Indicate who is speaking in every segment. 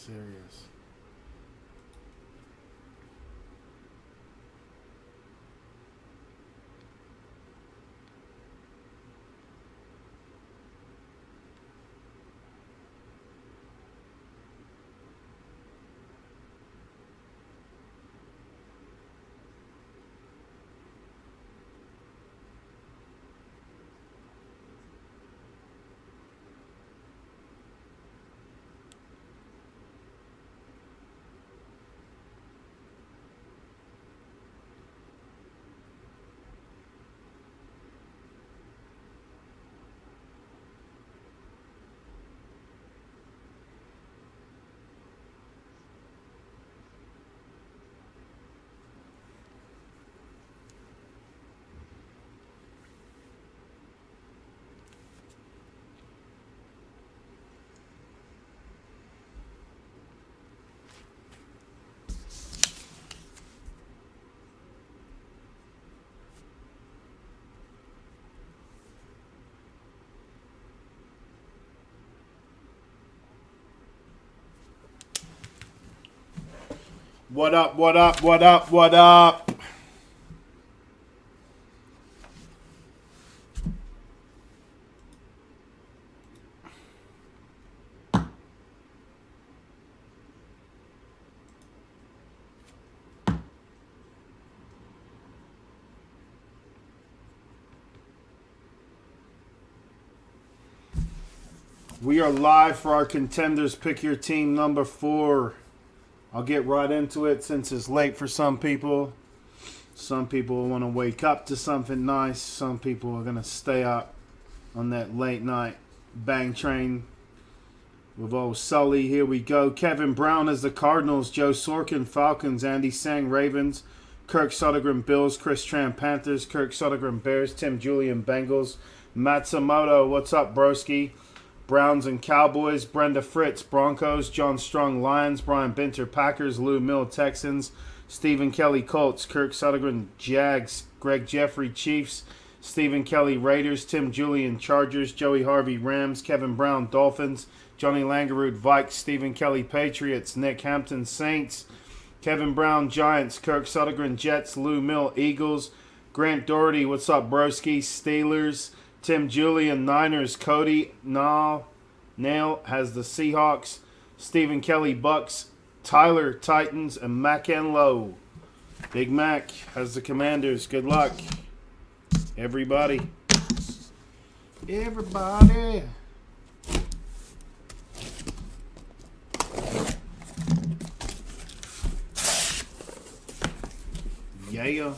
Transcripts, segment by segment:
Speaker 1: serious. What up, what up, what up, what up? We are live for our Contenders Pick Your Team number 4. I'll get right into it since it's late for some people. Some people want to wake up to something nice. Some people are going to stay up on that late night bang train with old Sully. Here we go. Kevin Brown as the Cardinals. Joe Sorkin, Falcons. Andy Sang, Ravens. Kirk Sodergren, Bills. Chris Tran, Panthers. Kirk Sodergren, Bears. Tim Julian, Bengals. Matsumoto, what's up, broski? Browns and Cowboys. Brenda Fritz, Broncos. John Strong, Lions. Brian Binter, Packers. Lou Mill, Texans. Stephen Kelly, Colts. Kirk Sodergren, Jags. Greg Jeffrey, Chiefs. Stephen Kelly, Raiders. Tim Julian, Chargers. Joey Harvey, Rams. Kevin Brown, Dolphins. Johnny Langerud, Vikes. Stephen Kelly, Patriots. Nick Hampton, Saints. Kevin Brown, Giants. Kirk Sodergren, Jets. Lou Mill, Eagles. Grant Doherty, what's up, broski? Steelers. Tim Julian, Niners. Cody Nail has the Seahawks. Stephen Kelly, Bucks. Tyler, Titans. And Mac and Low. Big Mac has the Commanders. Good luck, everybody. Everybody. Yeah.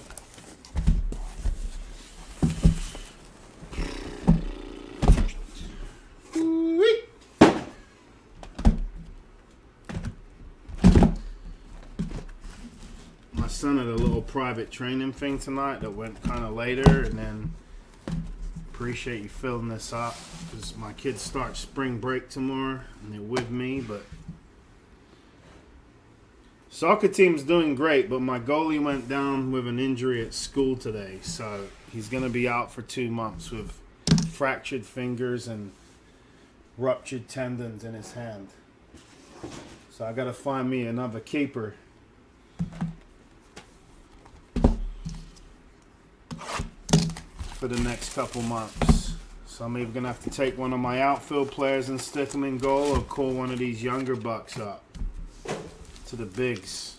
Speaker 1: My son had a little private training thing tonight that went kind of later, and then appreciate you filling this up because my kids start spring break tomorrow and they're with me. But soccer team's doing great, but my goalie went down with an injury at school today, so he's going to be out for 2 months with fractured fingers and ruptured tendons in his hand. So I got to find me another keeper. For the next couple months. So I'm either going to have to take one of my outfield players and stick them in goal, or call one of these younger bucks up to the bigs.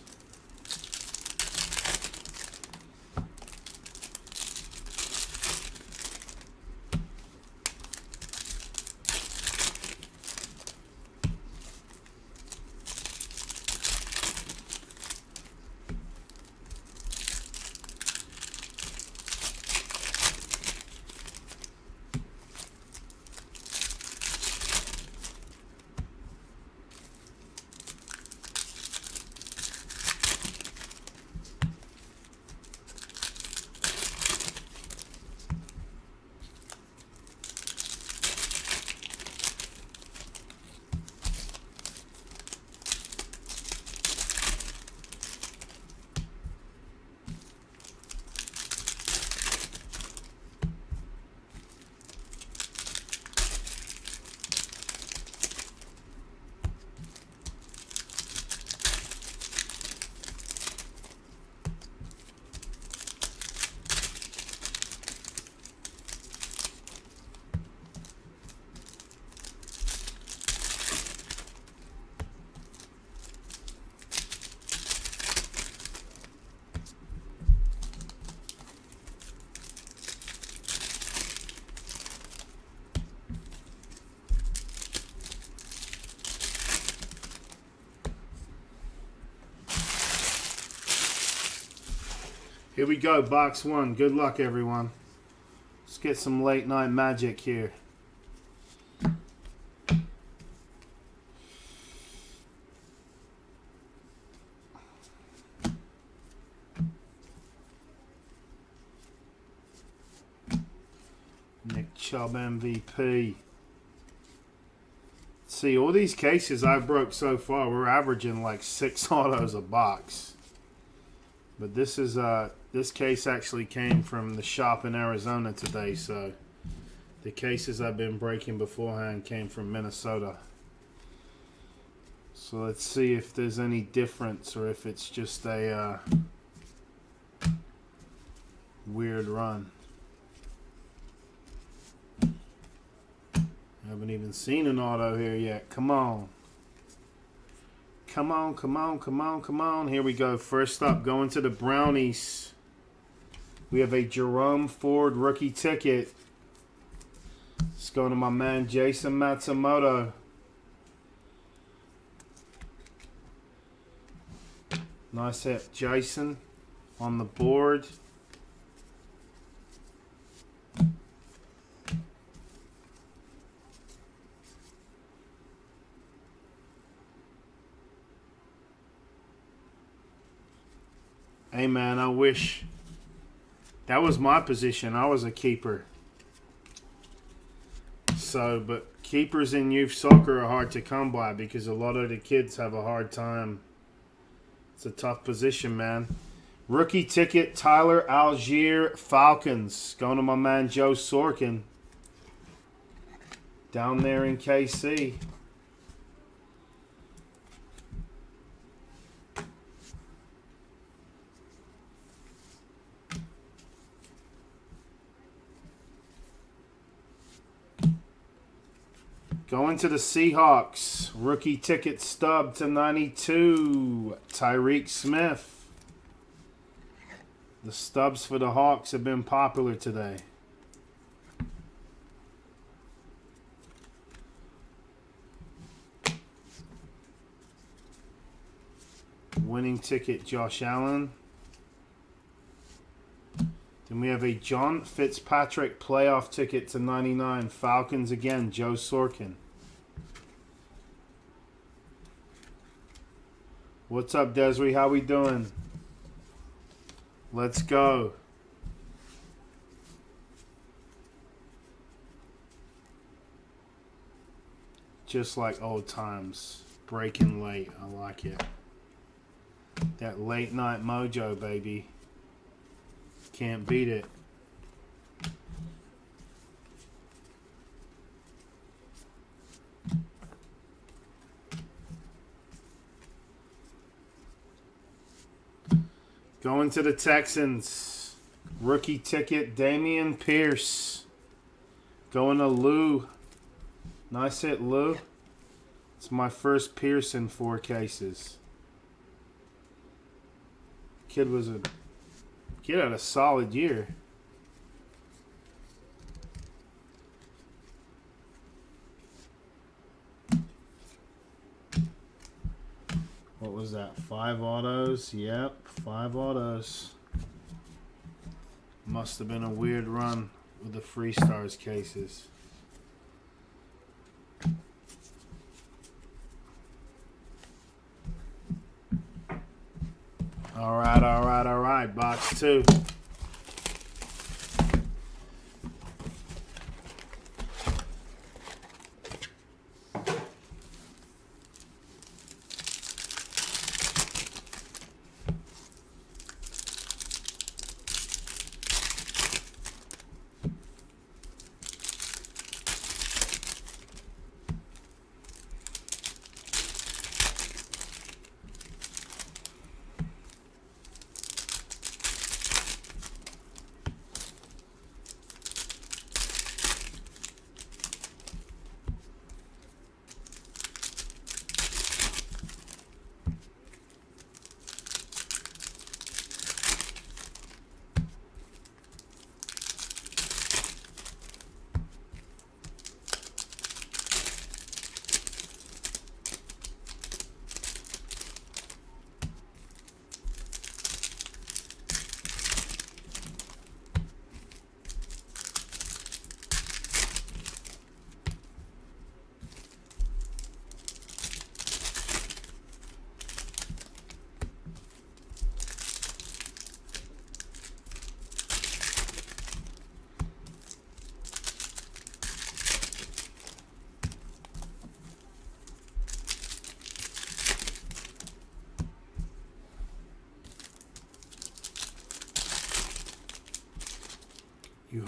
Speaker 1: Here we go, box one. Good luck, everyone. Let's get some late night magic here. Nick Chubb MVP. See, all these cases I broke so far, we're averaging like 6 autos a box. But this is this case actually came from the shop in Arizona today, so the cases I've been breaking beforehand came from Minnesota. So let's see if there's any difference or if it's just a weird run. I haven't even seen an auto here yet. Come on. Come on, come on, come on, come on. Here we go. First up, going to the Brownies. We have a Jerome Ford rookie ticket. It's going to my man Jason Matsumoto. Nice hit, Jason, on the board. Hey man, I wish that was my position. I was a keeper. So, but keepers in youth soccer are hard to come by because a lot of the kids have a hard time. It's a tough position, man. Rookie ticket, Tyler Algier, Falcons. Going to my man Joe Sorkin. Down there in KC. Going to the Seahawks. Rookie ticket stub to 92. Tyreek Smith. The stubs for the Hawks have been popular today. Winning ticket, Josh Allen. Then we have a John Fitzpatrick playoff ticket to 99. Falcons again, Joe Sorkin. What's up, Desiree? How we doing? Let's go. Just like old times. Breaking late. I like it. That late night mojo, baby. Can't beat it. Going to the Texans. Rookie ticket, Dameon Pierce. Going to Lou. Nice hit, Lou. It's my first Pierce in 4 cases. Kid had a solid year. What was that? 5 autos? Yep, 5 autos. Must have been a weird run with the Free Stars cases. All right. Box 2.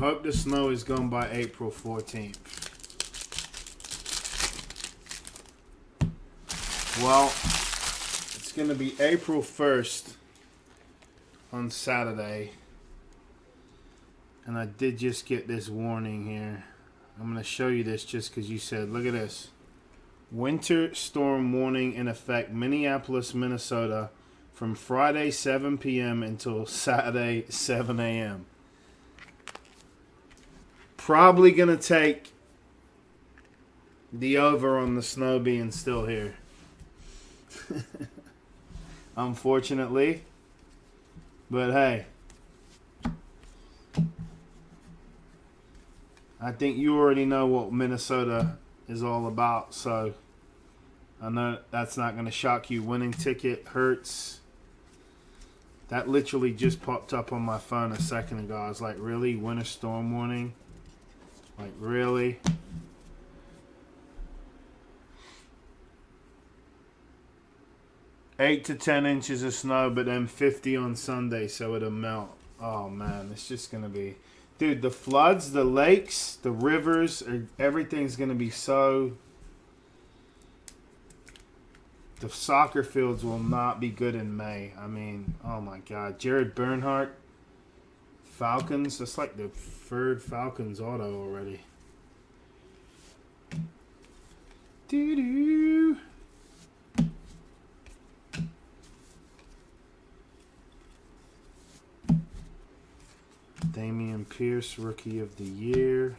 Speaker 1: Hope the snow is gone by April 14th. Well, it's going to be April 1st on Saturday. And I did just get this warning here. I'm going to show you this just because you said, look at this. Winter storm warning in effect, Minneapolis, Minnesota, from Friday 7 p.m. until Saturday 7 a.m. Probably going to take the over on the snow being still here. Unfortunately. But hey. I think you already know what Minnesota is all about, so I know that's not going to shock you. Winning ticket hurts. That literally just popped up on my phone a second ago. I was like, really? Winter storm warning? Like, really? Eight to 10 inches of snow, but then 50 on Sunday, so it'll melt. Oh, man, it's just going to be... Dude, the floods, the lakes, the rivers, everything's going to be so... The soccer fields will not be good in May. I mean, oh my God. Jared Bernhardt, Falcons. That's like the third Falcons auto already. Doo-doo. Damian Pierce, Rookie of the Year.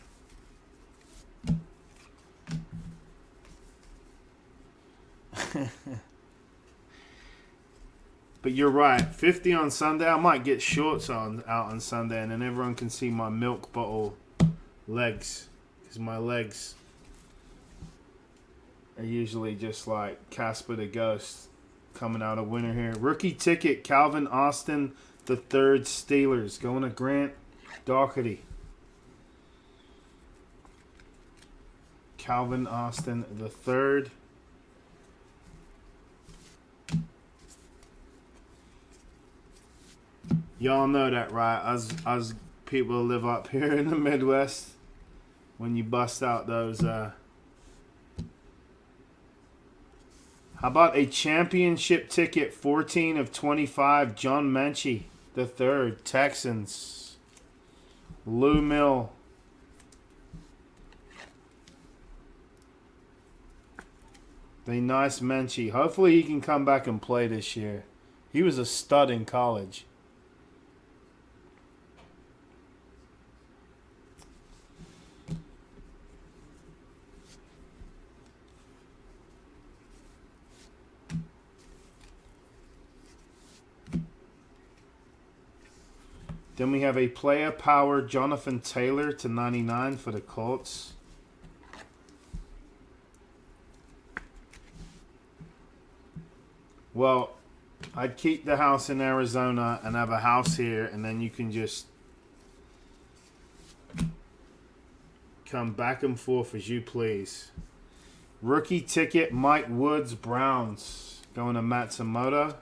Speaker 1: But you're right. 50 on Sunday. I might get shorts out on Sunday, and then everyone can see my milk bottle legs. Because my legs are usually just like Casper the Ghost coming out of winter here. Rookie ticket, Calvin Austin the third, Steelers. Going to Grant Doherty. Calvin Austin the third. Y'all know that, right? Us people who live up here in the Midwest, when you bust out those... How about a championship ticket, 14 of 25, John Mechie the third, Texans. Lou Mill. The nice Mechie. Hopefully he can come back and play this year. He was a stud in college. Then we have a player power, Jonathan Taylor to 99 for the Colts. Well, I'd keep the house in Arizona and have a house here, and then you can just come back and forth as you please. Rookie ticket, Mike Woods, Browns. Going to Matsumoto.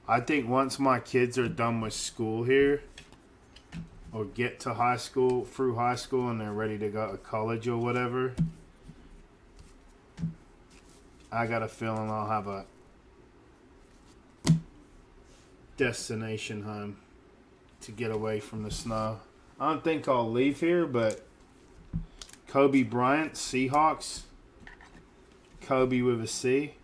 Speaker 1: I think once my kids are done with school here, or get to high school, through high school, and they're ready to go to college or whatever, I got a feeling I'll have a destination home to get away from the snow. I don't think I'll leave here, but Kobe Bryant, Seahawks. Kobe with a C.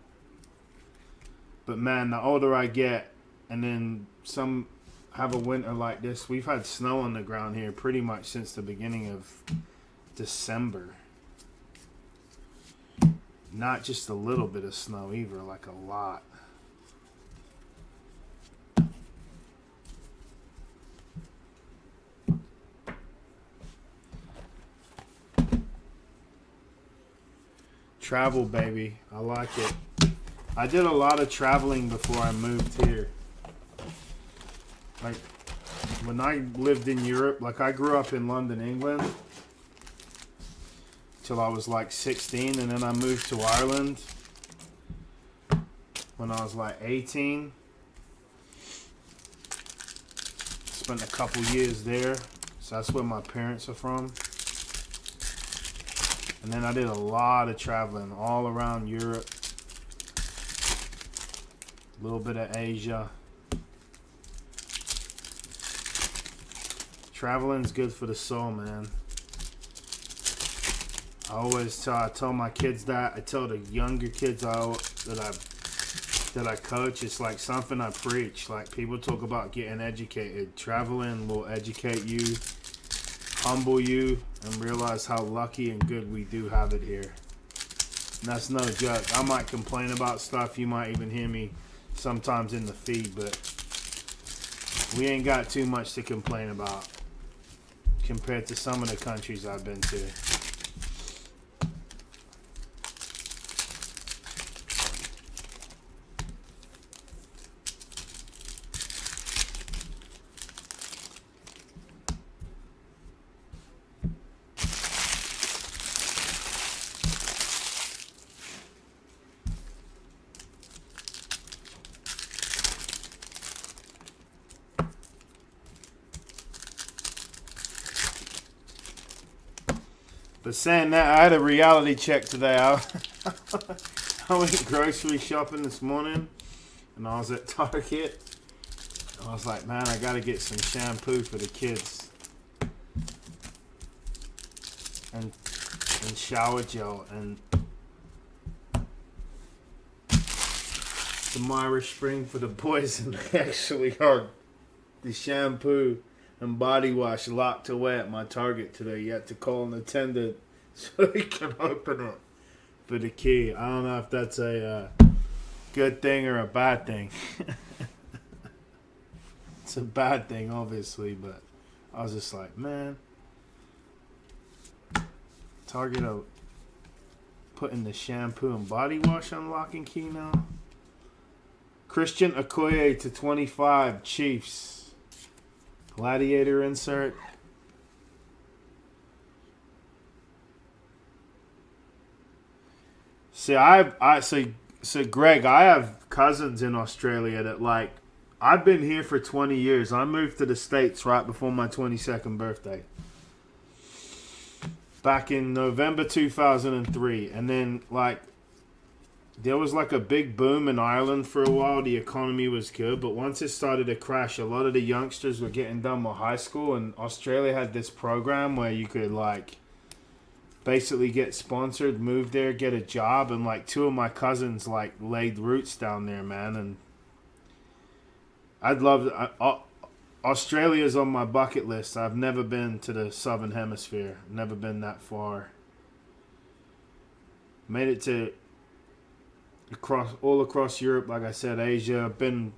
Speaker 1: But man, the older I get, and then some have a winter like this. We've had snow on the ground here pretty much since the beginning of December. Not just a little bit of snow either, like a lot. Travel, baby. I like it. I did a lot of traveling before I moved here. Like, when I lived in Europe, like I grew up in London, England, till I was like 16, and then I moved to Ireland when I was like 18. Spent a couple years there, so that's where my parents are from. And then I did a lot of traveling all around Europe, a little bit of Asia. Traveling's good for the soul, man. I tell my kids that. I tell the younger kids that I coach, it's like something I preach. Like, people talk about getting educated. Traveling will educate you, humble you, and realize how lucky and good we do have it here. And that's no joke. I might complain about stuff. You might even hear me sometimes in the feed, but we ain't got too much to complain about compared to some of the countries I've been to. But saying that, I had a reality check today. I went grocery shopping this morning, and I was at Target. I was like, man, I got to get some shampoo for the kids. And shower gel. And some Irish Spring for the boys. And they actually are the shampoo and body wash locked away at my Target today. You have to call an attendant so he can open it for the key. I don't know if that's a good thing or a bad thing. It's a bad thing, obviously, but I was just like, man, Target are putting the shampoo and body wash on lock and key now. Christian Okoye to 25, Chiefs. Gladiator insert. See, so Greg, I have cousins in Australia that, like, I've been here for 20 years. I moved to the States right before my 22nd birthday. Back in November 2003. And then, like, there was like a big boom in Ireland for a while. The economy was good, but once it started to crash, a lot of the youngsters were getting done with high school, and Australia had this program where you could, like, basically get sponsored, move there, get a job, and like two of my cousins like laid roots down there, man. And I'd love Australia's on my bucket list. I've never been to the Southern Hemisphere. Never been that far. Made it to all across Europe, like I said, Asia. I've been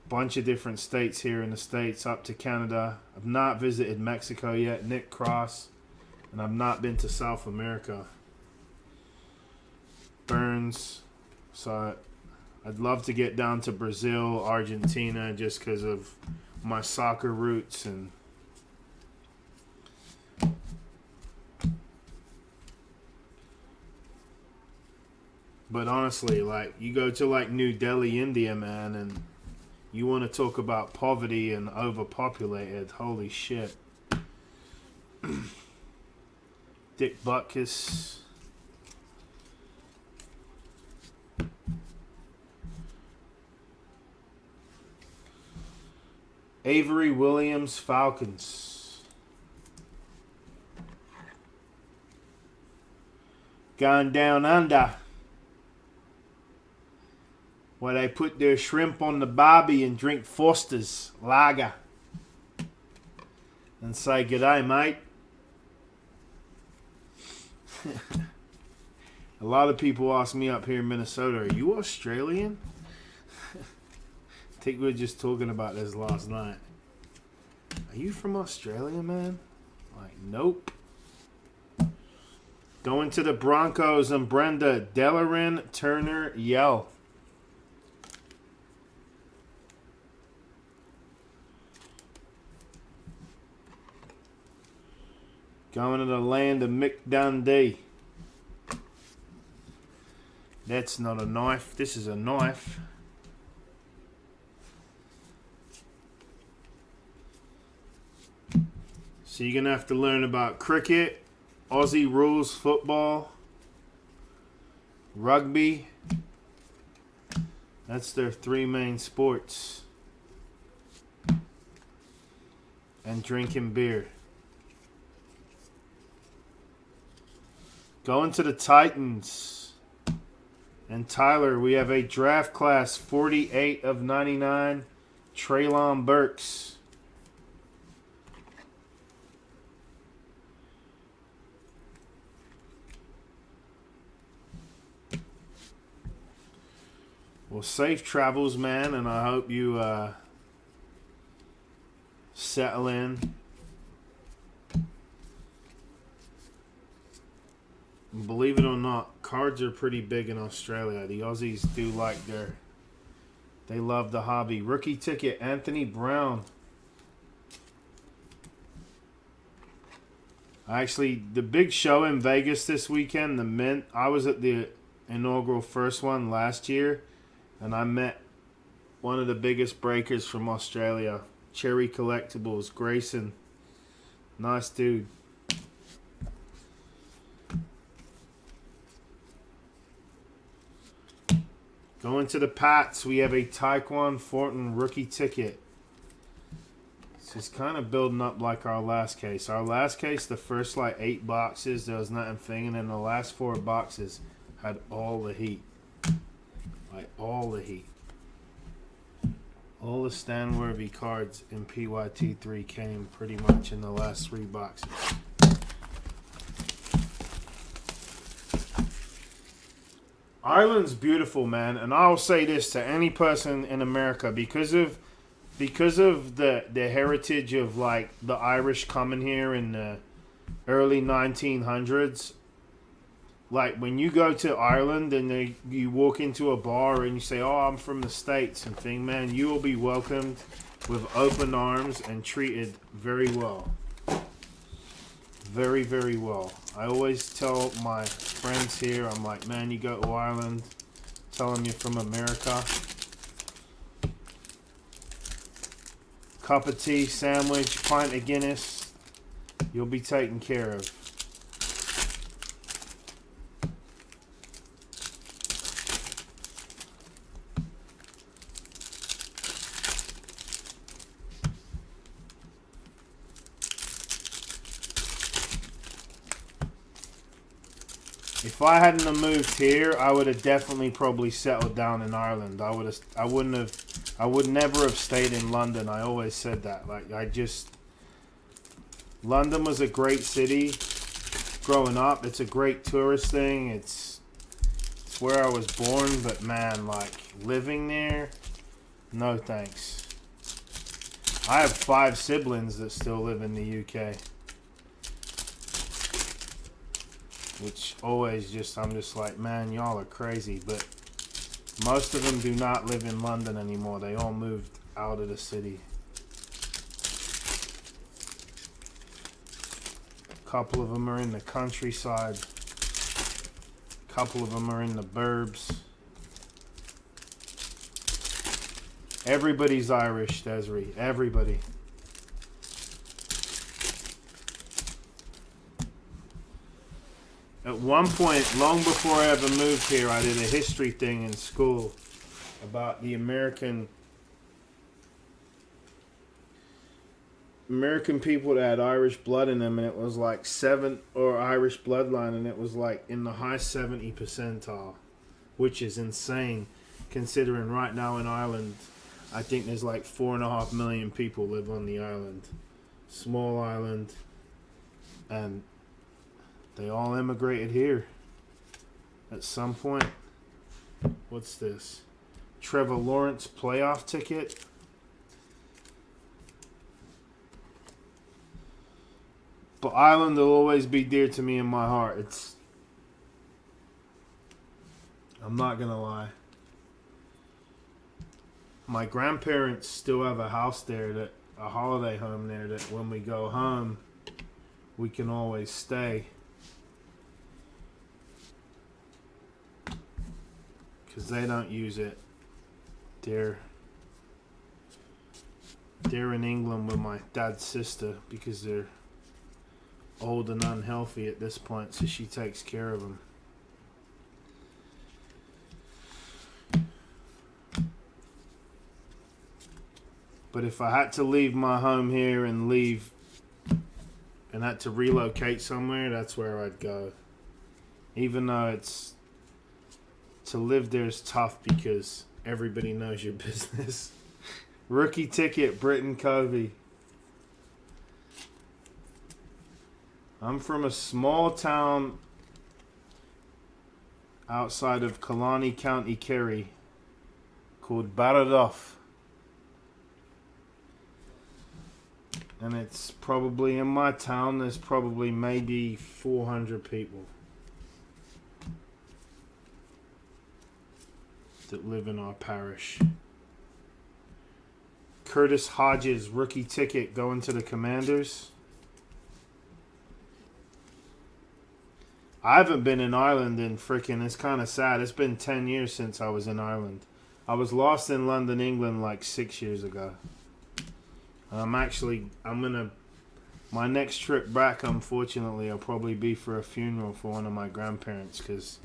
Speaker 1: a bunch of different states here in the States, up to Canada. I've not visited Mexico yet, Nick Cross, and I've not been to South America. Burns. So I'd love to get down to Brazil, Argentina, just because of my soccer roots. And but honestly, like, you go to like New Delhi, India, man, and you want to talk about poverty and overpopulated. Holy shit. Dick Butkus. Avery Williams, Falcons. Gone down under, where they put their shrimp on the barbie and drink Foster's lager and say, "G'day, mate." A lot of people ask me up here in Minnesota, "Are you Australian?" I think we were just talking about this last night. Are you from Australia, man? Like, nope. Going to the Broncos and Brenda Delarin Turner Yell. Going to the land of Mick Dundee. That's not a knife. This is a knife. So you're going to have to learn about cricket, Aussie rules football, rugby. That's their 3 main sports. And drinking beer. Going to the Titans. And Tyler, we have a draft class 48 of 99, Treylon Burks. Well, safe travels, man, and I hope you settle in. Believe it or not, cards are pretty big in Australia. The Aussies do like they love the hobby. Rookie ticket, Anthony Brown. Actually, the big show in Vegas this weekend, the Mint, I was at the inaugural first one last year, and I met one of the biggest breakers from Australia, Cherry Collectibles, Grayson. Nice dude. Going to the Pats, we have a Tyquan Thornton rookie ticket. This is kind of building up like our last case. Our last case, the first 8 boxes, there was nothing, and then the last 4 boxes had all the heat. All the heat. All the Stanworthy cards in PYT3 came pretty much in the last 3 boxes. Ireland's beautiful, man, and I'll say this to any person in America because of the heritage of the Irish coming here in the early 1900s. When you go to Ireland and you walk into a bar and you say, "Oh, I'm from the States," and thing, man, you will be welcomed with open arms and treated very well. Very, very well. I always tell my friends here, I'm like, man, you go to Ireland, tell them you're from America. Cup of tea, sandwich, pint of Guinness, you'll be taken care of. If I hadn't have moved here, I would have definitely probably settled down in Ireland. I would never have stayed in London. I always said that. London was a great city growing up. It's a great tourist thing. It's where I was born, but man, living there, no thanks. I have 5 siblings that still live in the UK. Which always I'm just like, man, y'all are crazy. But most of them do not live in London anymore. They all moved out of the city. A couple of them are in the countryside. A couple of them are in the burbs. Everybody's Irish, Desiree. Everybody. At one point, long before I ever moved here, I did a history thing in school about the American people that had Irish blood in them, and it was or Irish bloodline, and it was in the high 70 percentile, which is insane considering right now in Ireland, I think there's 4.5 million people live on the island. Small island, and they all immigrated here at some point. What's this? Trevor Lawrence playoff ticket. But Ireland will always be dear to me in my heart. I'm not going to lie. My grandparents still have a house there, a holiday home there, that when we go home, we can always stay. Because they don't use it. They're in England with my dad's sister because they're old and unhealthy at this point, so she takes care of them. But if I had to leave my home here and had to relocate somewhere, that's where I'd go. Even though to live there is tough because everybody knows your business. Rookie ticket, Britton Covey. I'm from a small town outside of Killarney, County Kerry, called Baradoff. And it's probably, in my town, there's probably maybe 400 people that live in our parish. Curtis Hodges, rookie ticket, going to the Commanders. I haven't been in Ireland in it's kind of sad. It's been 10 years since I was in Ireland. I was lost in London, England like 6 years ago. My next trip back, unfortunately, will probably be for a funeral for one of my grandparents because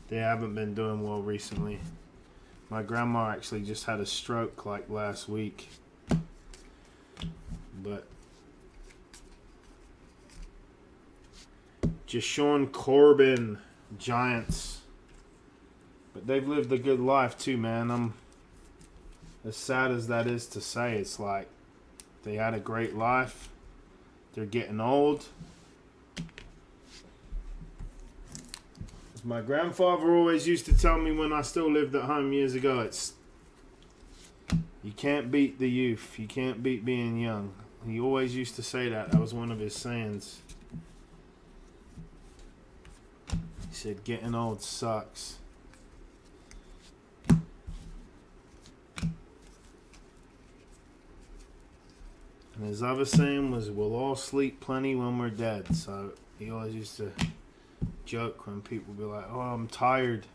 Speaker 1: they haven't been doing well recently. My grandma actually just had a stroke like last week. But Jashawn Corbin, Giants. But they've lived a good life too, man. As sad as that is to say, it's like they had a great life. They're getting old. As my grandfather always used to tell me when I still lived at home years ago, you can't beat the youth. You can't beat being young. He always used to say that. That was one of his sayings. He said, getting old sucks. And his other saying was, we'll all sleep plenty when we're dead. So he always used to joke when people be like, oh, I'm tired.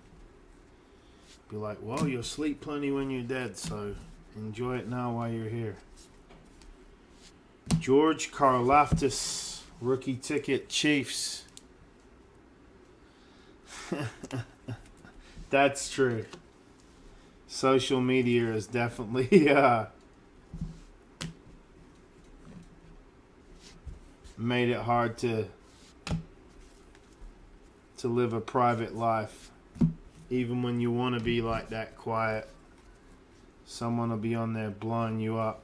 Speaker 1: Be like, well, you'll sleep plenty when you're dead, so enjoy it now while you're here. George Karlaftis, rookie ticket, Chiefs. That's true. Social media is definitely made it hard to live a private life. Even when you want to be like that quiet, someone will be on there blowing you up.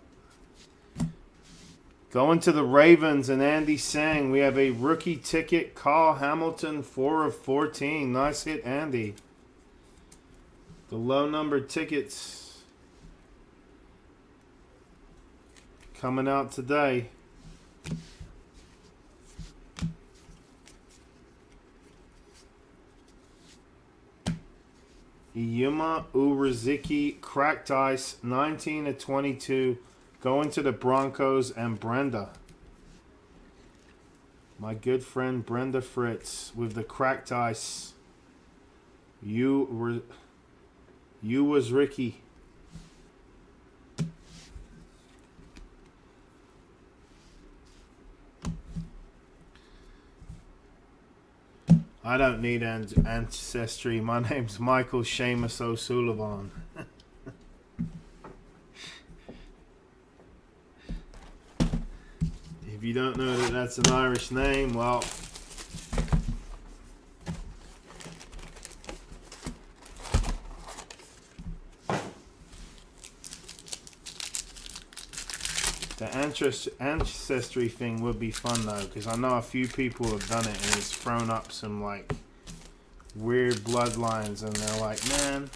Speaker 1: Going to the Ravens and Andy Sang, we have a rookie ticket, Kyle Hamilton, 4 of 14. Nice hit, Andy. The low numbered tickets coming out today. Yuma Uraziki, cracked ice, 19 of 22. Going to the Broncos and Brenda. My good friend Brenda Fritz with the cracked ice. You was Ricky. I don't need ancestry. My name's Michael Seamus O'Sullivan. If you don't know that that's an Irish name, well, the ancestry thing would be fun though, because I know a few people have done it and it's thrown up some like weird bloodlines, and they're like, man,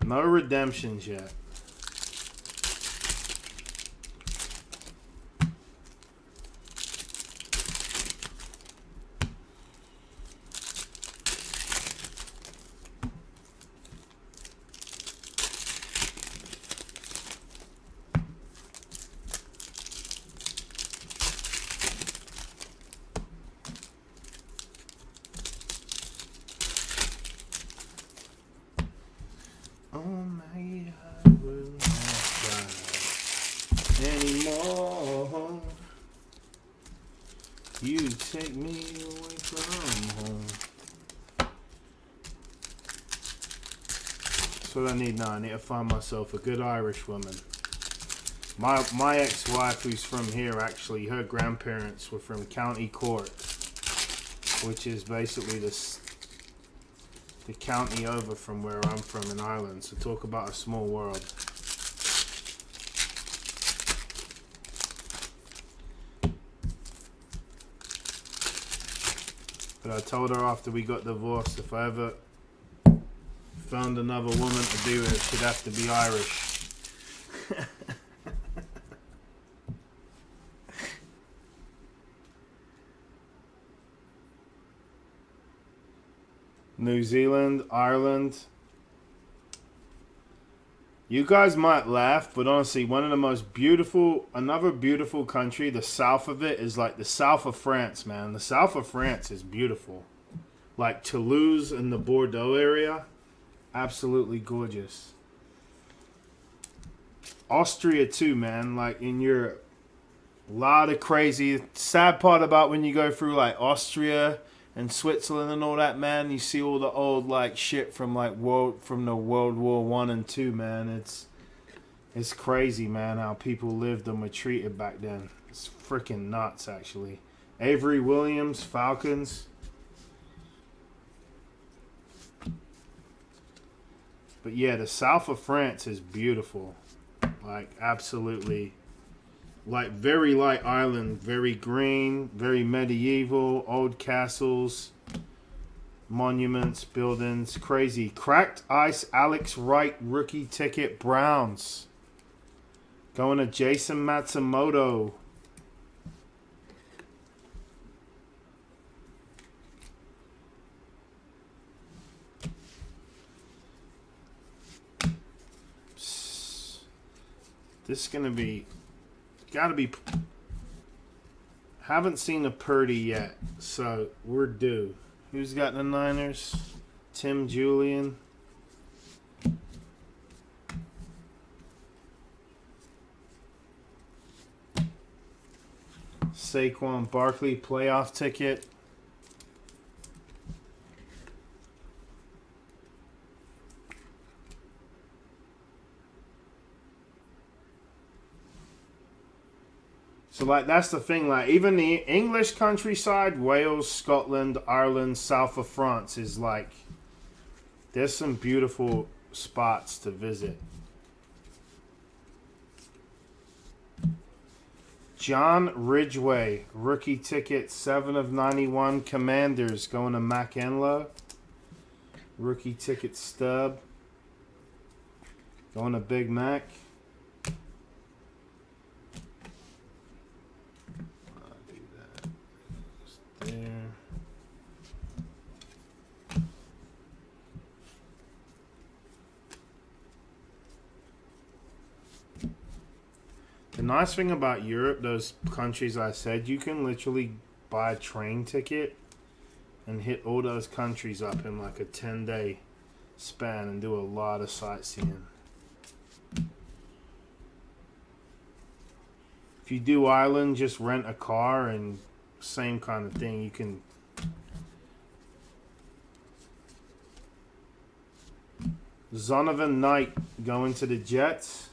Speaker 1: no redemptions yet. Oh my, I will not cry anymore. You take me away from home. That's what I need now. I need to find myself a good Irish woman. My ex-wife, who's from here, actually, her grandparents were from County Cork, which is basically the county over from where I'm from in Ireland. So talk about a small world. But I told her after we got divorced, if I ever found another woman to be with, she'd have to be Irish. New Zealand, Ireland. You guys might laugh, but honestly, one of the most beautiful, another beautiful country, the south of it is like the south of France, man. The south of France is beautiful. Like Toulouse and the Bordeaux area, absolutely gorgeous. Austria too, man, like in Europe. A lot of crazy. Sad part about when you go through like Austria and Switzerland and all that, man, you see all the old like shit from like the World War One and Two, man. It's crazy, man, how people lived and were treated back then. It's freaking nuts, actually. Avery Williams, Falcons. But yeah, the south of France is beautiful. Like, absolutely. Like, very like Ireland. Very green, very medieval, old castles, monuments, buildings. Crazy. Cracked ice, Alex Wright, rookie ticket, Browns. Going to Jason Matsumoto. This is going to be... Gotta be... Haven't seen a Purdy yet, so we're due. Who's got the Niners? Tim Julian. Saquon Barkley playoff ticket. So, like, that's the thing. Like, even the English countryside, Wales, Scotland, Ireland, south of France is, like, there's some beautiful spots to visit. John Ridgway, rookie ticket, 7 of 91. Commanders going to Mac Enlow. Rookie ticket stub. Going to Big Mac. There. The nice thing about Europe, those countries I said, you can literally buy a train ticket and hit all those countries up in like a 10-day span and do a lot of sightseeing. If you do Ireland, just rent a car and same kind of thing. You can Zonovan Knight going to the Jets.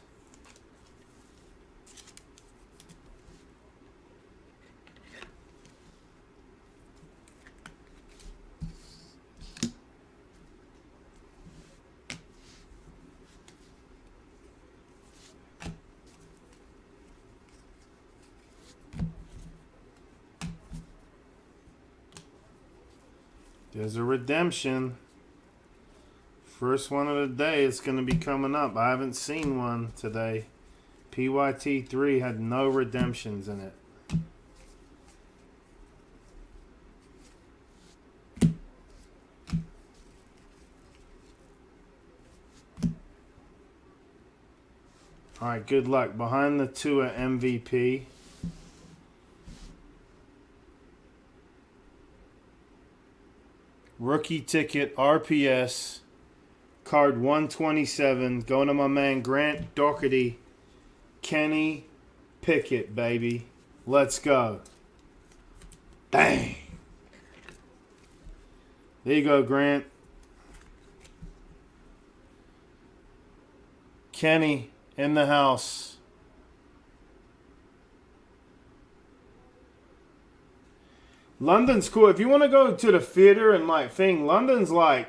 Speaker 1: There's a redemption. First one of the day is going to be coming up. I haven't seen one today. PYT 3 had no redemptions in it. Alright, good luck. Behind the two at MVP. Rookie ticket, RPS, Card 127. Going to my man Grant Doherty. Kenny Pickett, baby. Let's go. Dang. There you go, Grant. Kenny in the house. London's cool. If you want to go to the theater and like thing, London's like.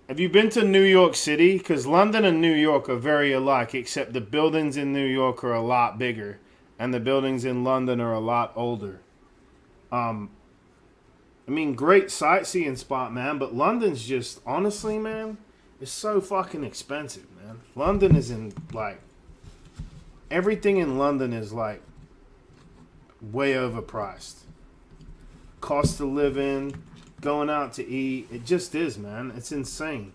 Speaker 1: Have you been to New York City? Because London and New York are very alike, except the buildings in New York are a lot bigger, and the buildings in London are a lot older. I mean, great sightseeing spot, man. But London's just, honestly, man, it's so fucking expensive, man. London is in like everything in London is like way overpriced. Cost of living. Going out to eat, it just is, man. It's insane.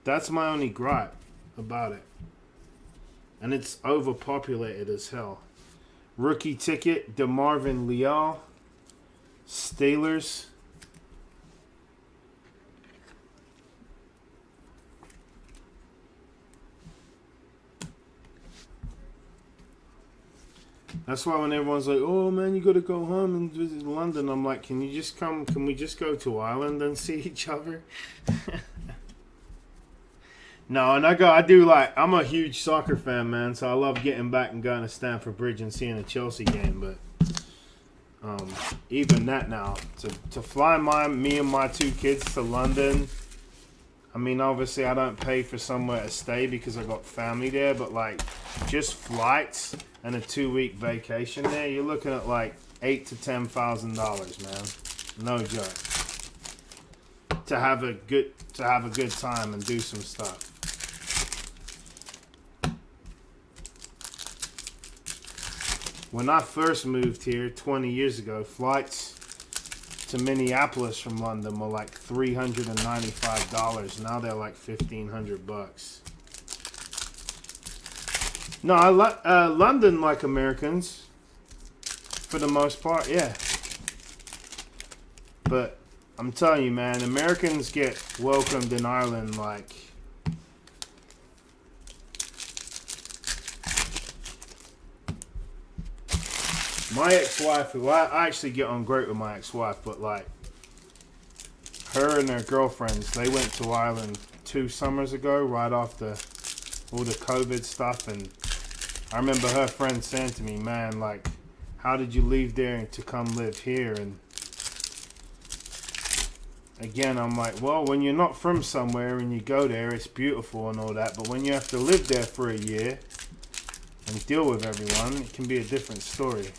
Speaker 1: That's my only gripe about it. And it's overpopulated as hell. Rookie ticket, DeMarvin Leal, Steelers. That's why when everyone's like, oh man, you gotta go home and visit London, I'm like, can you just come, can we just go to Ireland and see each other? No, and I'm a huge soccer fan, man, so I love getting back and going to Stamford Bridge and seeing a Chelsea game, but even that now, to fly me and my two kids to London, I mean, obviously I don't pay for somewhere to stay because I got family there, but like just flights and a 2-week vacation there, you're looking at like $8,000 to $10,000, man. No joke. To have a good time and do some stuff. When I first moved here 20 years ago, flights to Minneapolis from London were like $395. Now they're like $1,500. No, London like Americans for the most part, yeah. But I'm telling you, man, Americans get welcomed in Ireland like my ex-wife. I actually get on great with my ex-wife, but like her and her girlfriends, they went to Ireland 2 summers ago, right after all the COVID stuff, and I remember her friend saying to me, man, like, how did you leave there to come live here? And again, I'm like, well, when you're not from somewhere and you go there, it's beautiful and all that, but when you have to live there for a year and deal with everyone, it can be a different story.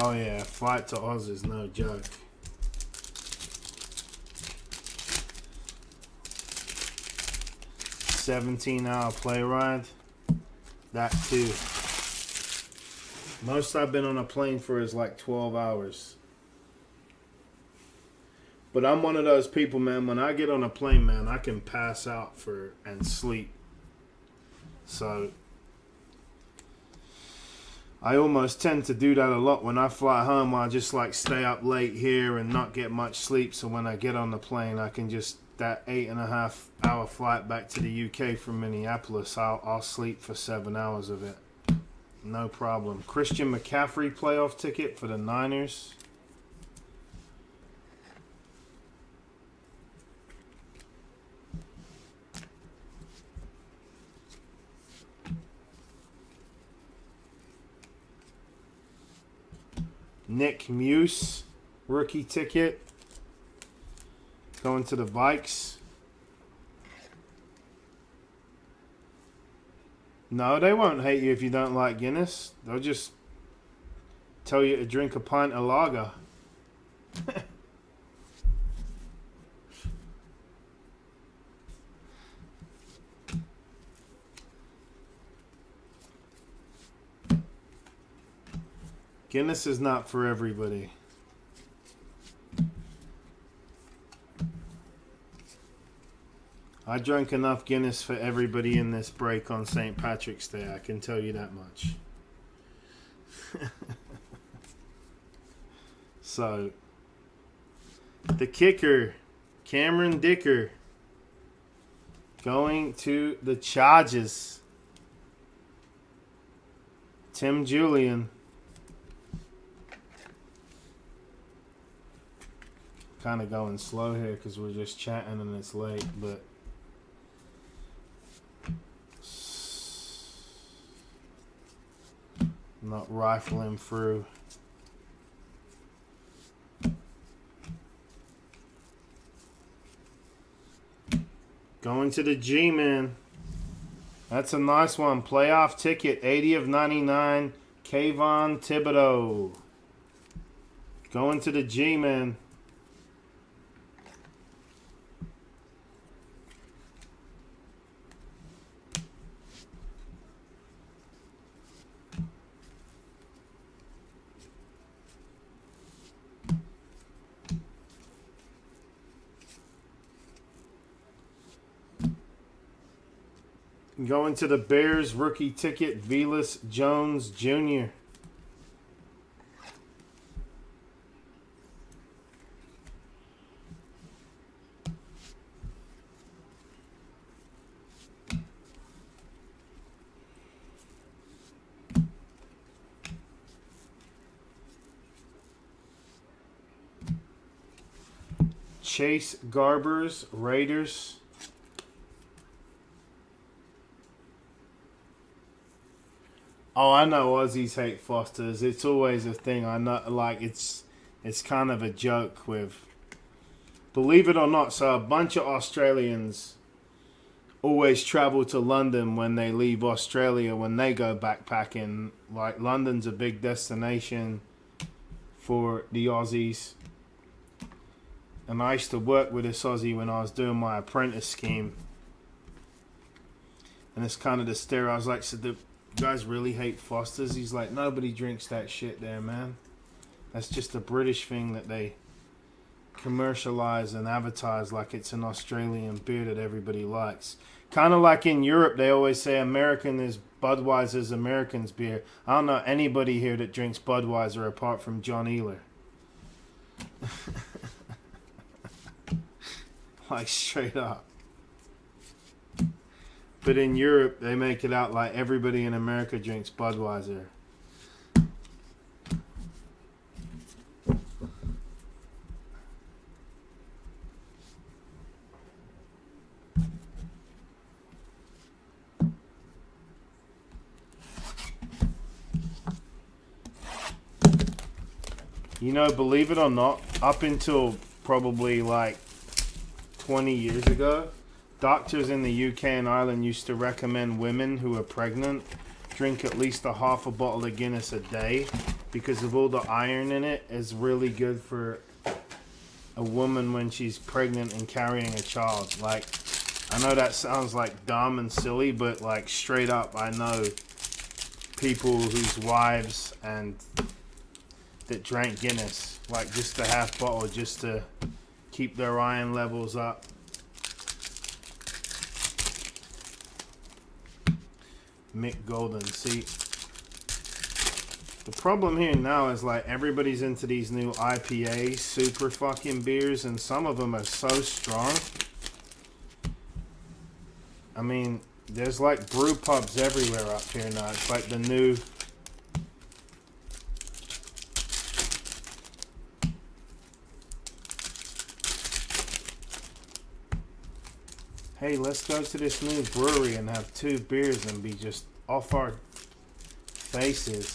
Speaker 1: Oh yeah, flight to Oz is no joke. $17-hour play ride. That too. Most I've been on a plane for is like 12 hours. But I'm one of those people, man, when I get on a plane, man, I can pass out and sleep. So I almost tend to do that a lot. When I fly home, I just like stay up late here and not get much sleep. So when I get on the plane, I can just, that 8.5-hour flight back to the UK from Minneapolis, I'll sleep for 7 hours of it. No problem. Christian McCaffrey playoff ticket for the Niners. Nick Muse, rookie ticket. Going to the Vikes. No, they won't hate you if you don't like Guinness. They'll just tell you to drink a pint of lager. Guinness is not for everybody. I drank enough Guinness for everybody in this break on St. Patrick's Day. I can tell you that much. So, the kicker, Cameron Dicker, going to the Chargers. Tim Julian. Kind of going slow here because we're just chatting and it's late, but not rifling through. Going to the G-Man. That's a nice one. Playoff ticket, 80 of 99. Kayvon Thibodeau. Going to the G-Man. Going to the Bears, rookie ticket, Velus Jones Jr. Chase Garbers, Raiders. Oh, I know Aussies hate Fosters. It's always a thing. I know, like, it's kind of a joke with, believe it or not, so a bunch of Australians always travel to London when they leave Australia, when they go backpacking. Like, London's a big destination for the Aussies. And I used to work with this Aussie when I was doing my apprentice scheme. And it's kind of the stare. I was like, so the guys really hate Fosters? He's like, nobody drinks that shit there, man. That's just a British thing that they commercialize and advertise like it's an Australian beer that everybody likes. Kind of like in Europe, they always say American is Budweiser's American's beer. I don't know anybody here that drinks Budweiser apart from John Ehler. Like, straight up. But in Europe, they make it out like everybody in America drinks Budweiser. You know, believe it or not, up until probably like 20 years ago, doctors in the UK and Ireland used to recommend women who are pregnant drink at least a half a bottle of Guinness a day because of all the iron in it is really good for a woman when she's pregnant and carrying a child. Like, I know that sounds like dumb and silly, but like straight up, I know people whose wives and that drank Guinness, like just a half bottle just to keep their iron levels up. Mick Golden. See, the problem here now is like everybody's into these new IPA super fucking beers, and some of them are so strong. I mean, there's like brew pubs everywhere up here now. It's like the new. Hey, let's go to this new brewery and have 2 beers and be just off our faces.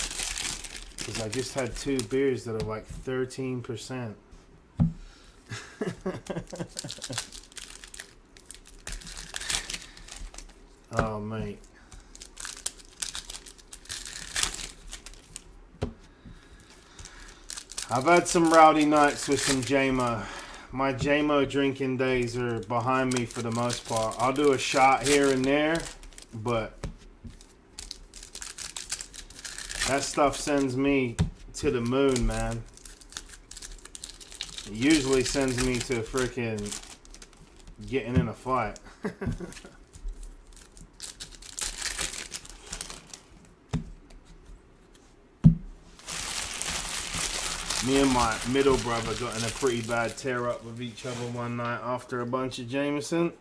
Speaker 1: Because I just had 2 beers that are like 13%. Oh, mate. I've had some rowdy nights with some JMO. My JMO drinking days are behind me for the most part. I'll do a shot here and there, but that stuff sends me to the moon, man. It usually sends me to freaking getting in a fight. Me and my middle brother got in a pretty bad tear up with each other one night after a bunch of Jameson.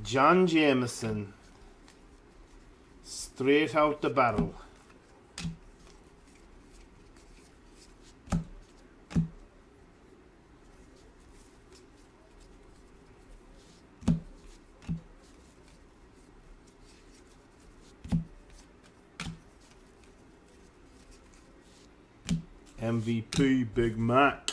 Speaker 1: John Jameson, straight out the barrel. MVP Big Mac.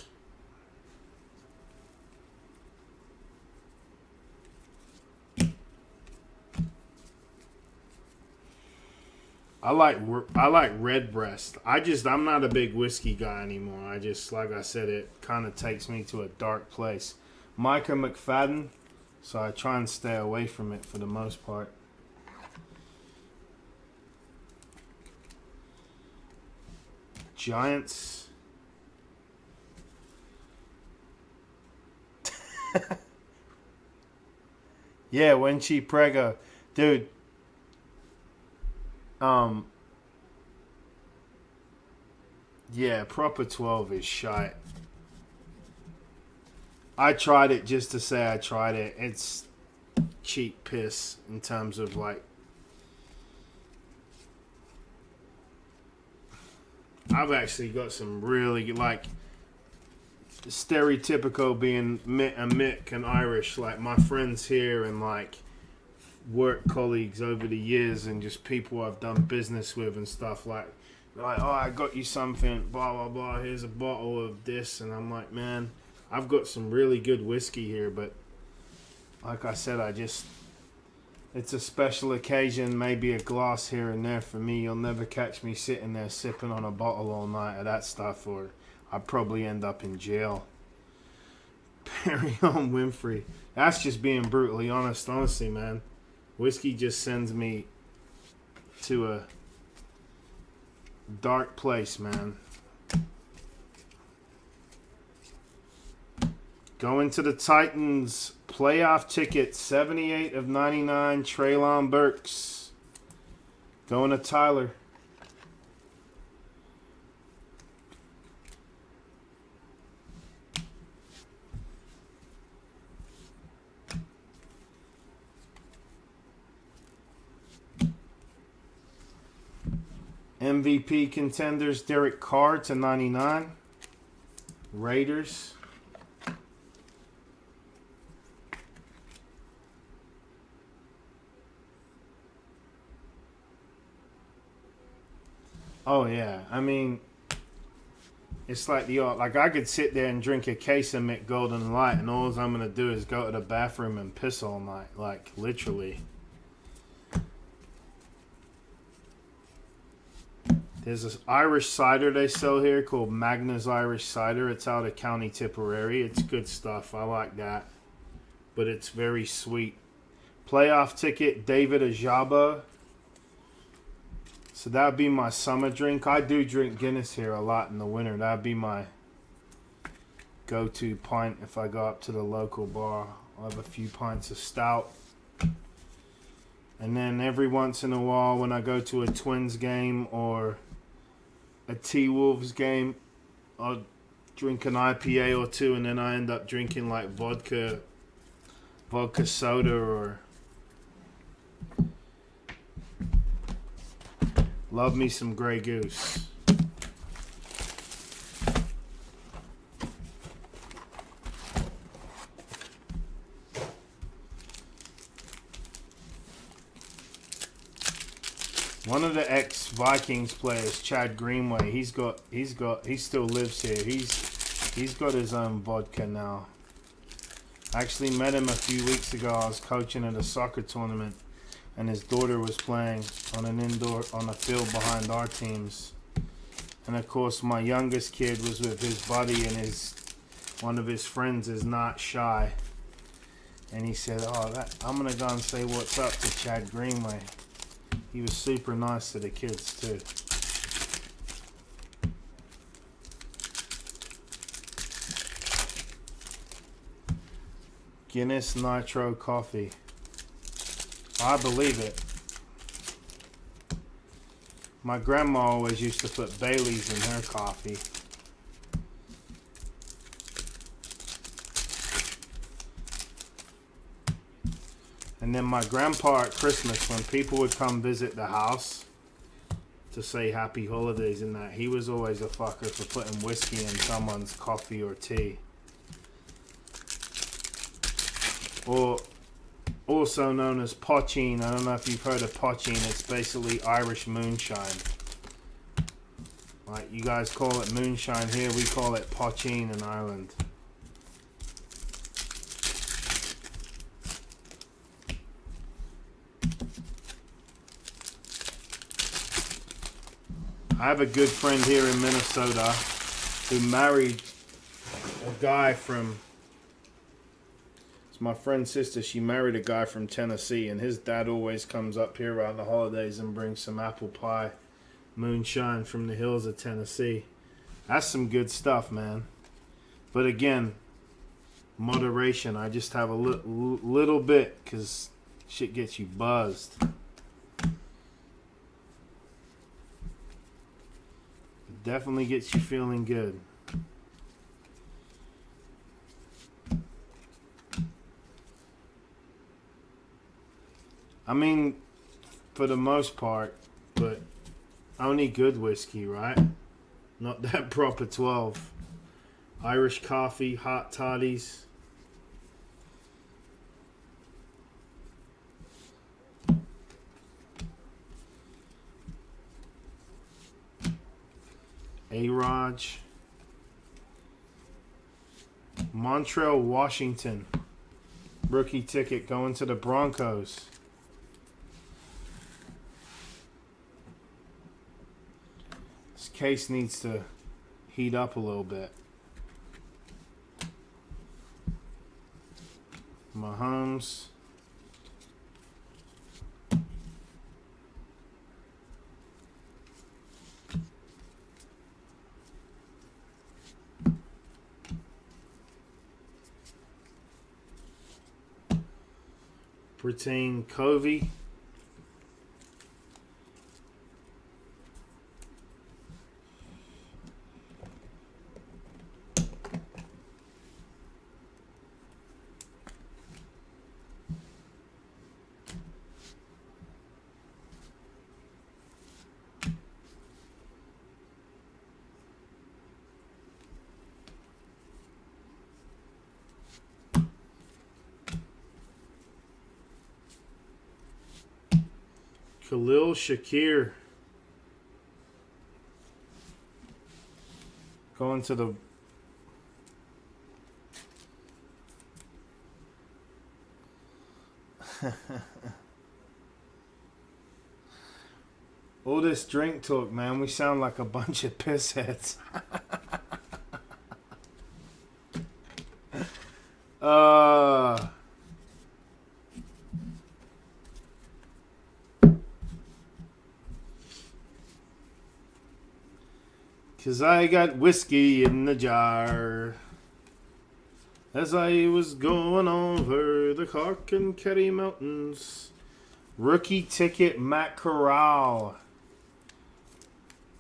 Speaker 1: I like Redbreast. I'm not a big whiskey guy anymore. Like I said, it kind of takes me to a dark place. Micah McFadden, so I try and stay away from it for the most part. Giants. Yeah, when she prego, dude. Yeah, proper 12 is shite. I tried it just to say I tried it. It's cheap piss in terms of like. I've actually got some really like stereotypical being a Mick and Irish, like my friends here and like work colleagues over the years and just people I've done business with and stuff like oh, I got you something, blah blah blah, here's a bottle of this, and I'm like, man, I've got some really good whiskey here, but like I said, it's a special occasion, maybe a glass here and there for me. You'll never catch me sitting there sipping on a bottle all night of that stuff, or I'd probably end up in jail. Perry on Winfrey. That's just being brutally honest. Honestly, man. Whiskey just sends me to a dark place, man. Going to the Titans. Playoff ticket. 78 of 99. Treylon Burks. Going to Tyler. MVP contenders, Derek Carr to 99. Raiders. Oh yeah, I mean, it's like I could sit there and drink a case of Mick Golden Light, and all I'm gonna do is go to the bathroom and piss all night, like literally. There's this Irish cider they sell here called Magna's Irish Cider. It's out of County Tipperary. It's good stuff. I like that. But it's very sweet. Playoff ticket, David Ajabo. So that would be my summer drink. I do drink Guinness here a lot in the winter. That would be my go-to pint if I go up to the local bar. I'll have a few pints of stout. And then every once in a while when I go to a Twins game or a T-Wolves game, I'll drink an IPA or two, and then I end up drinking like vodka soda, or love me some Grey Goose. One of the ex-Vikings players, Chad Greenway, he still lives here. He's got his own vodka now. I actually met him a few weeks ago. I was coaching at a soccer tournament, and his daughter was playing on a field behind our teams. And of course, my youngest kid was with his buddy, and one of his friends is not shy. And he said, I'm going to go and say what's up to Chad Greenway. He was super nice to the kids, too. Guinness Nitro Coffee. I believe it. My grandma always used to put Bailey's in her coffee. And then my grandpa at Christmas, when people would come visit the house to say happy holidays and that, he was always a fucker for putting whiskey in someone's coffee or tea. Or also known as pochine. I don't know if you've heard of pochine. It's basically Irish moonshine. Like you guys call it moonshine here, we call it pochine in Ireland. I have a good friend here in Minnesota who married a guy from, it's my friend's sister, she married a guy from Tennessee, and his dad always comes up here around the holidays and brings some apple pie moonshine from the hills of Tennessee. That's some good stuff, man. But again, moderation. I just have a little bit because shit gets you buzzed. Definitely gets you feeling good. I mean, for the most part, but only good whiskey, right? Not that proper 12. Irish coffee, hot toddies. A-Raj. Montreal, Washington. Rookie ticket going to the Broncos. This case needs to heat up a little bit. Mahomes. Britain Covey. Khalil Shakir going to the all this drink talk, man. We sound like a bunch of pissheads. Cause I got whiskey in the jar as I was going over the Cork and Kerry Mountains. Rookie ticket, Matt Corral.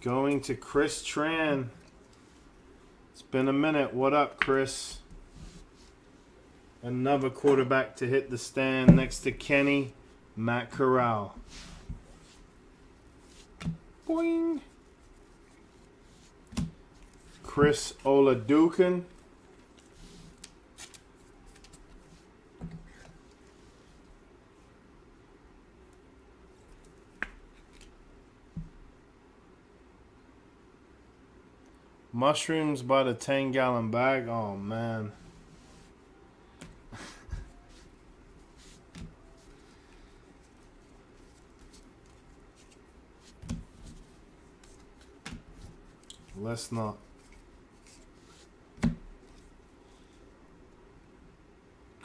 Speaker 1: Going to Chris Tran. It's been a minute. What up, Chris? Another quarterback to hit the stand next to Kenny, Matt Corral. Boing. Chris Oladukin. Mushrooms by the 10-gallon bag. Oh, man. Let's not.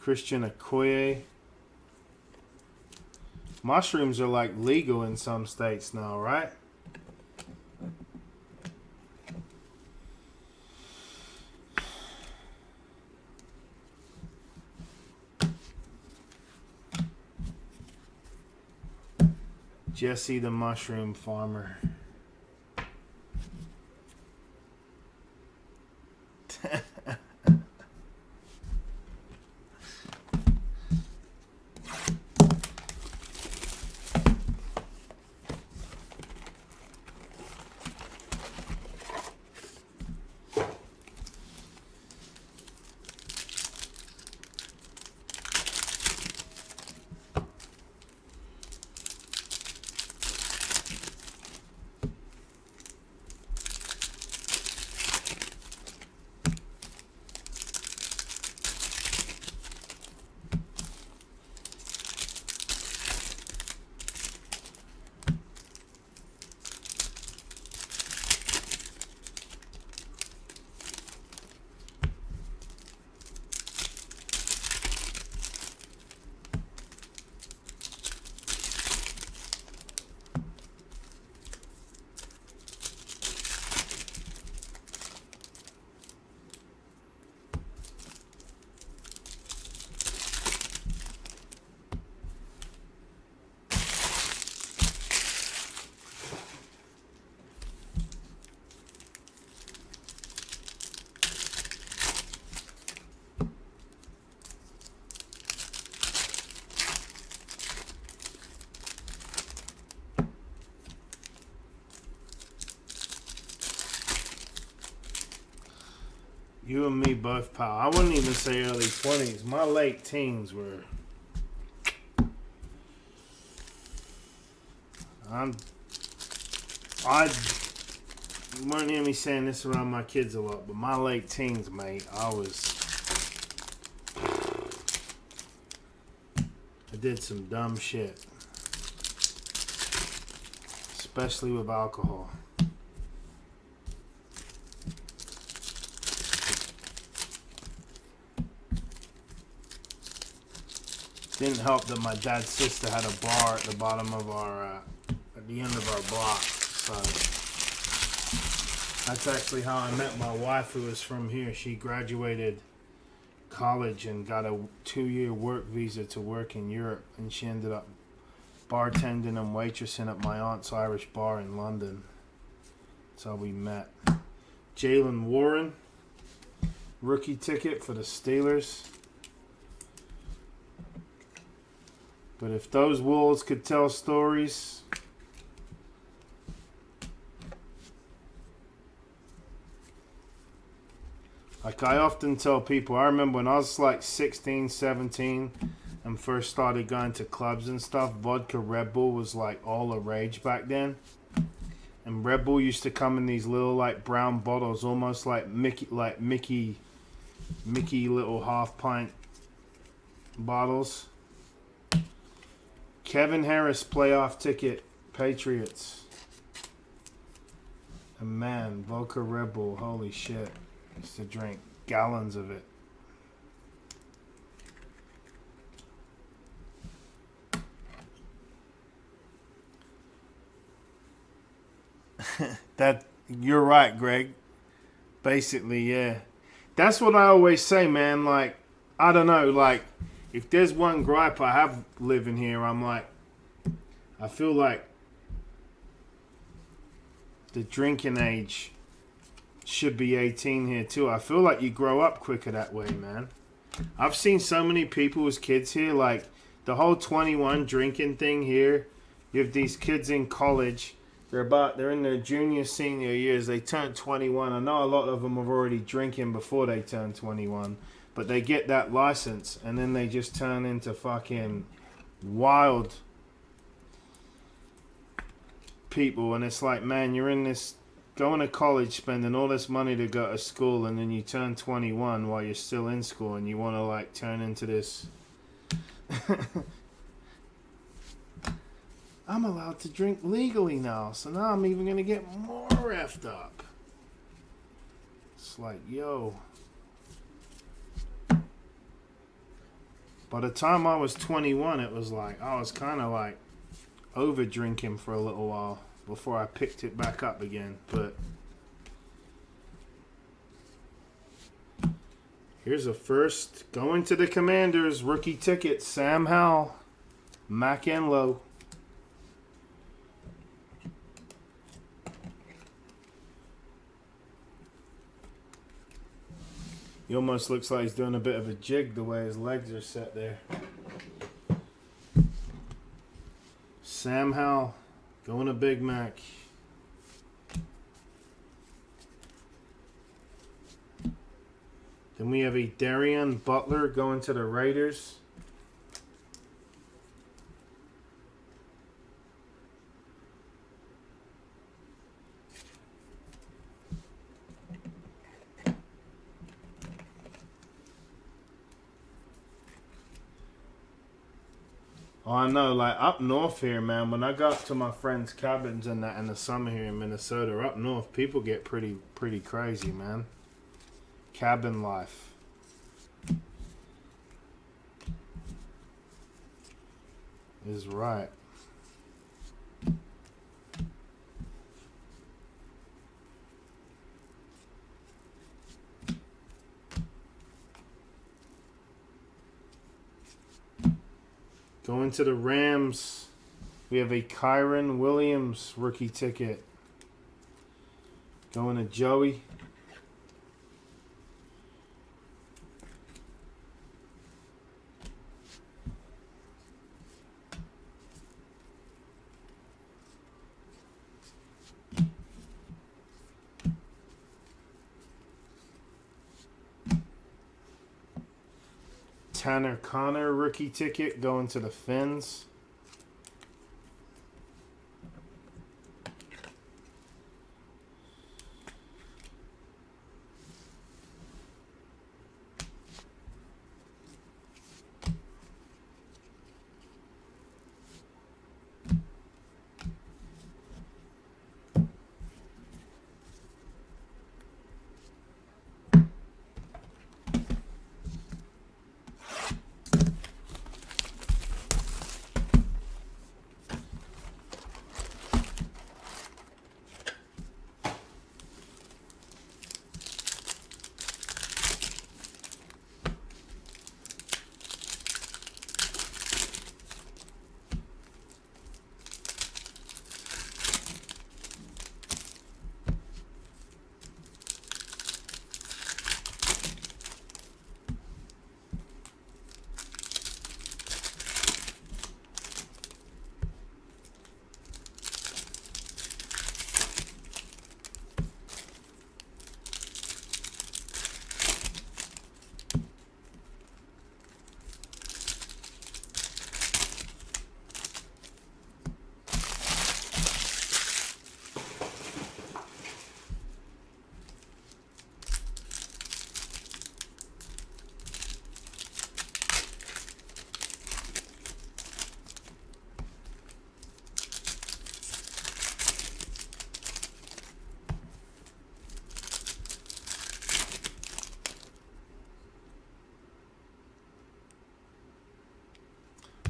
Speaker 1: Christian Okoye. Mushrooms are like legal in some states now, right? Jesse the Mushroom Farmer. You and me both, pal. I wouldn't even say early 20s. My late teens were... You won't hear me saying this around my kids a lot, but my late teens, mate, I did some dumb shit. Especially with alcohol. Didn't help that my dad's sister had a bar at the bottom of our, at the end of our block. So that's actually how I met my wife, who was from here. She graduated college and got a 2-year work visa to work in Europe, and she ended up bartending and waitressing at my aunt's Irish bar in London. That's how we met. Jalen Warren, rookie ticket for the Steelers. But if those wolves could tell stories, like I often tell people, I remember when I was like 16, 17 and first started going to clubs and stuff, vodka Red Bull was like all the rage back then. And Red Bull used to come in these little like brown bottles, almost like Mickey little half pint bottles. Kevin Harris playoff ticket, Patriots. And man, vodka Red Bull, holy shit. I used to drink gallons of it. That you're right, Greg. Basically, yeah. That's what I always say, man. Like, I don't know, like, if there's one gripe I have living here, I'm like, I feel like the drinking age should be 18 here too. I feel like you grow up quicker that way, man. I've seen so many people as kids here, like the whole 21 drinking thing here. You have these kids in college. They're in their junior, senior years. They turn 21. I know a lot of them are already drinking before they turn 21. But they get that license, and then they just turn into fucking wild people. And it's like, man, you're in this, going to college, spending all this money to go to school, and then you turn 21 while you're still in school, and you want to, like, turn into this... I'm allowed to drink legally now, so now I'm even going to get more effed up. It's like, yo... By the time I was 21, it was like I was kind of like over drinking for a little while before I picked it back up again. But here's a first going to the Commanders rookie ticket. Sam Howell, Mac and Low. He almost looks like he's doing a bit of a jig the way his legs are set there. Sam Howell going to Big Mac. Then we have a Darian Butler going to the Raiders. Oh, I know, like up north here, man, when I go up to my friends' cabins and that in the summer here in Minnesota, up north, people get pretty crazy, man. Cabin life. Is right. Going to the Rams, we have a Kyron Williams rookie ticket. Going to Joey. Tanner Connor rookie ticket going to the Fins.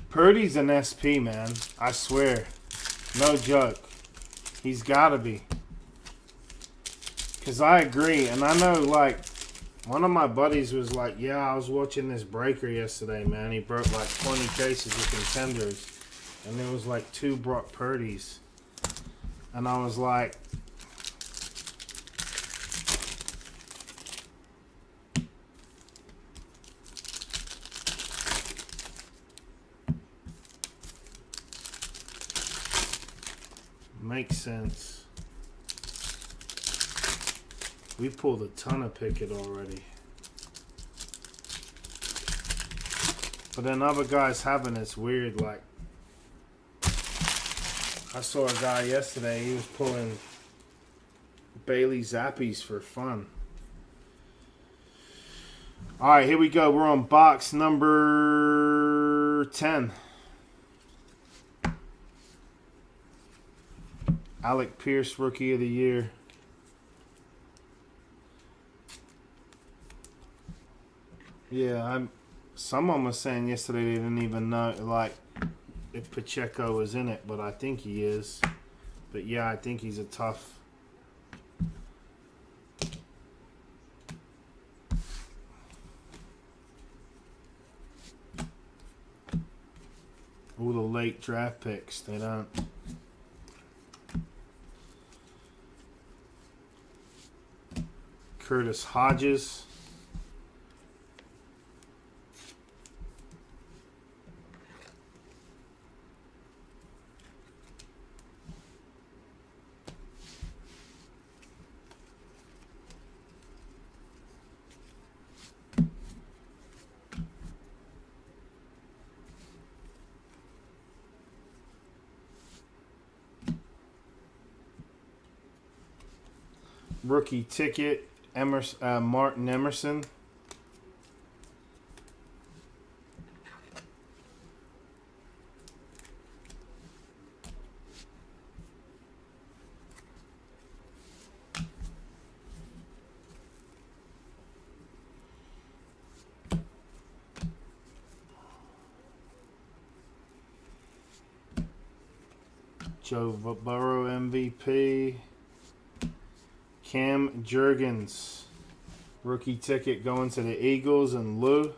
Speaker 1: Purdy's an SP, man. I swear. No joke. He's got to be. Because I agree. And I know, like, one of my buddies was like, yeah, I was watching this breaker yesterday, man. He broke like 20 cases of Contenders. And there was like 2 Brock Purdy's. And I was like, makes sense. We pulled a ton of Pickett already. But then other guys haven't. It's weird. Like, I saw a guy yesterday. He was pulling Bailey Zappies for fun. All right, here we go. We're on box number 10. Alec Pierce, Rookie of the Year. Yeah, Someone was saying yesterday they didn't even know, like, if Pacheco was in it, but I think he is. But yeah, I think he's a tough. All the late draft picks, they don't. Curtis Hodges. Rookie ticket, Martin Emerson. Joe Burrow MVP. Cam Jurgens, rookie ticket going to the Eagles and Lou.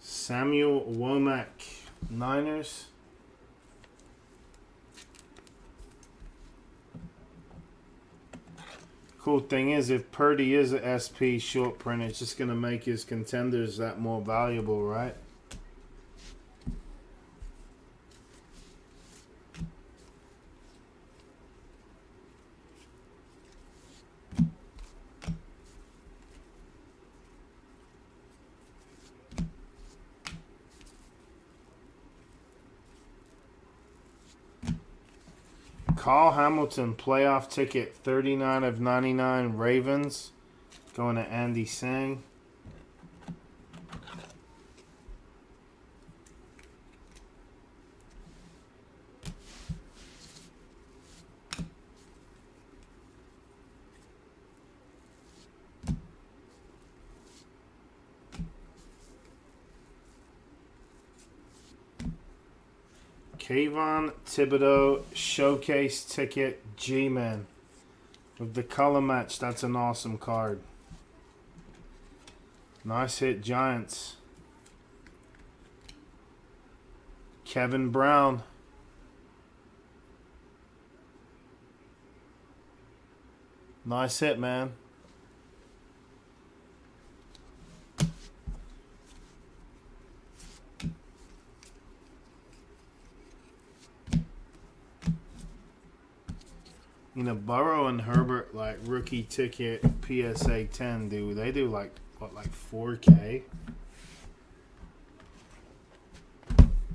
Speaker 1: Samuel Womack, Niners. Cool thing is, if Purdy is a SP short print, it's just going to make his contenders that more valuable, right? Carl Hamilton, playoff ticket, 39 of 99 Ravens. Going to Andy Sang. Kayvon Thibodeau, showcase ticket, G-Man. With the color match, that's an awesome card. Nice hit, Giants. Kevin Brown. Nice hit, man. You know, Burrow and Herbert, like, rookie ticket PSA 10, dude. They do, like, what, like 4K?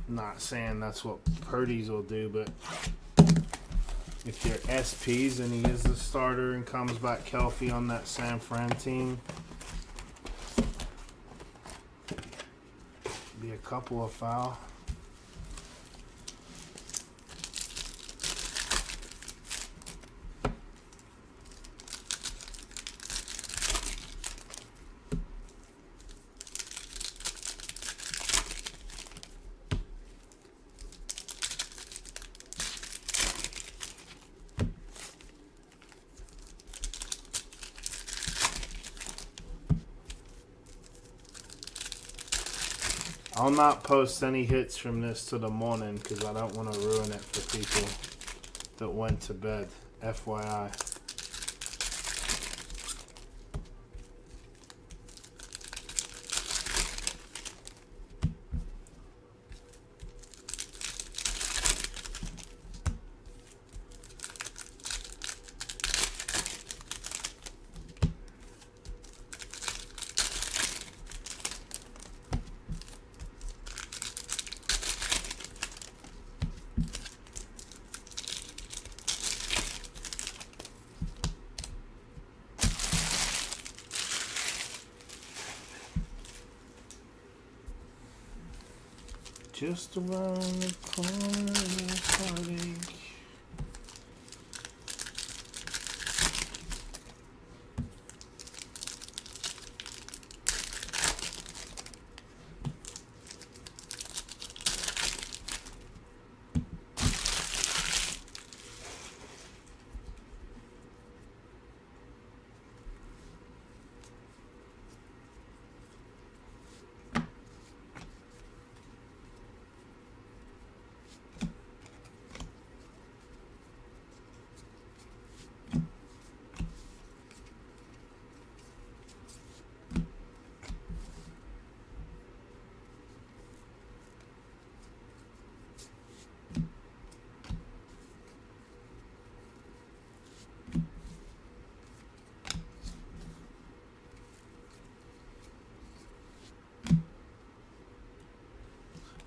Speaker 1: Not saying that's what Purdy's will do, but if you're SPs and he is the starter and comes back healthy on that San Fran team, be a couple of foul. I'll not post any hits from this till the morning because I don't want to ruin it for people that went to bed. FYI. Just around the corner is heartache.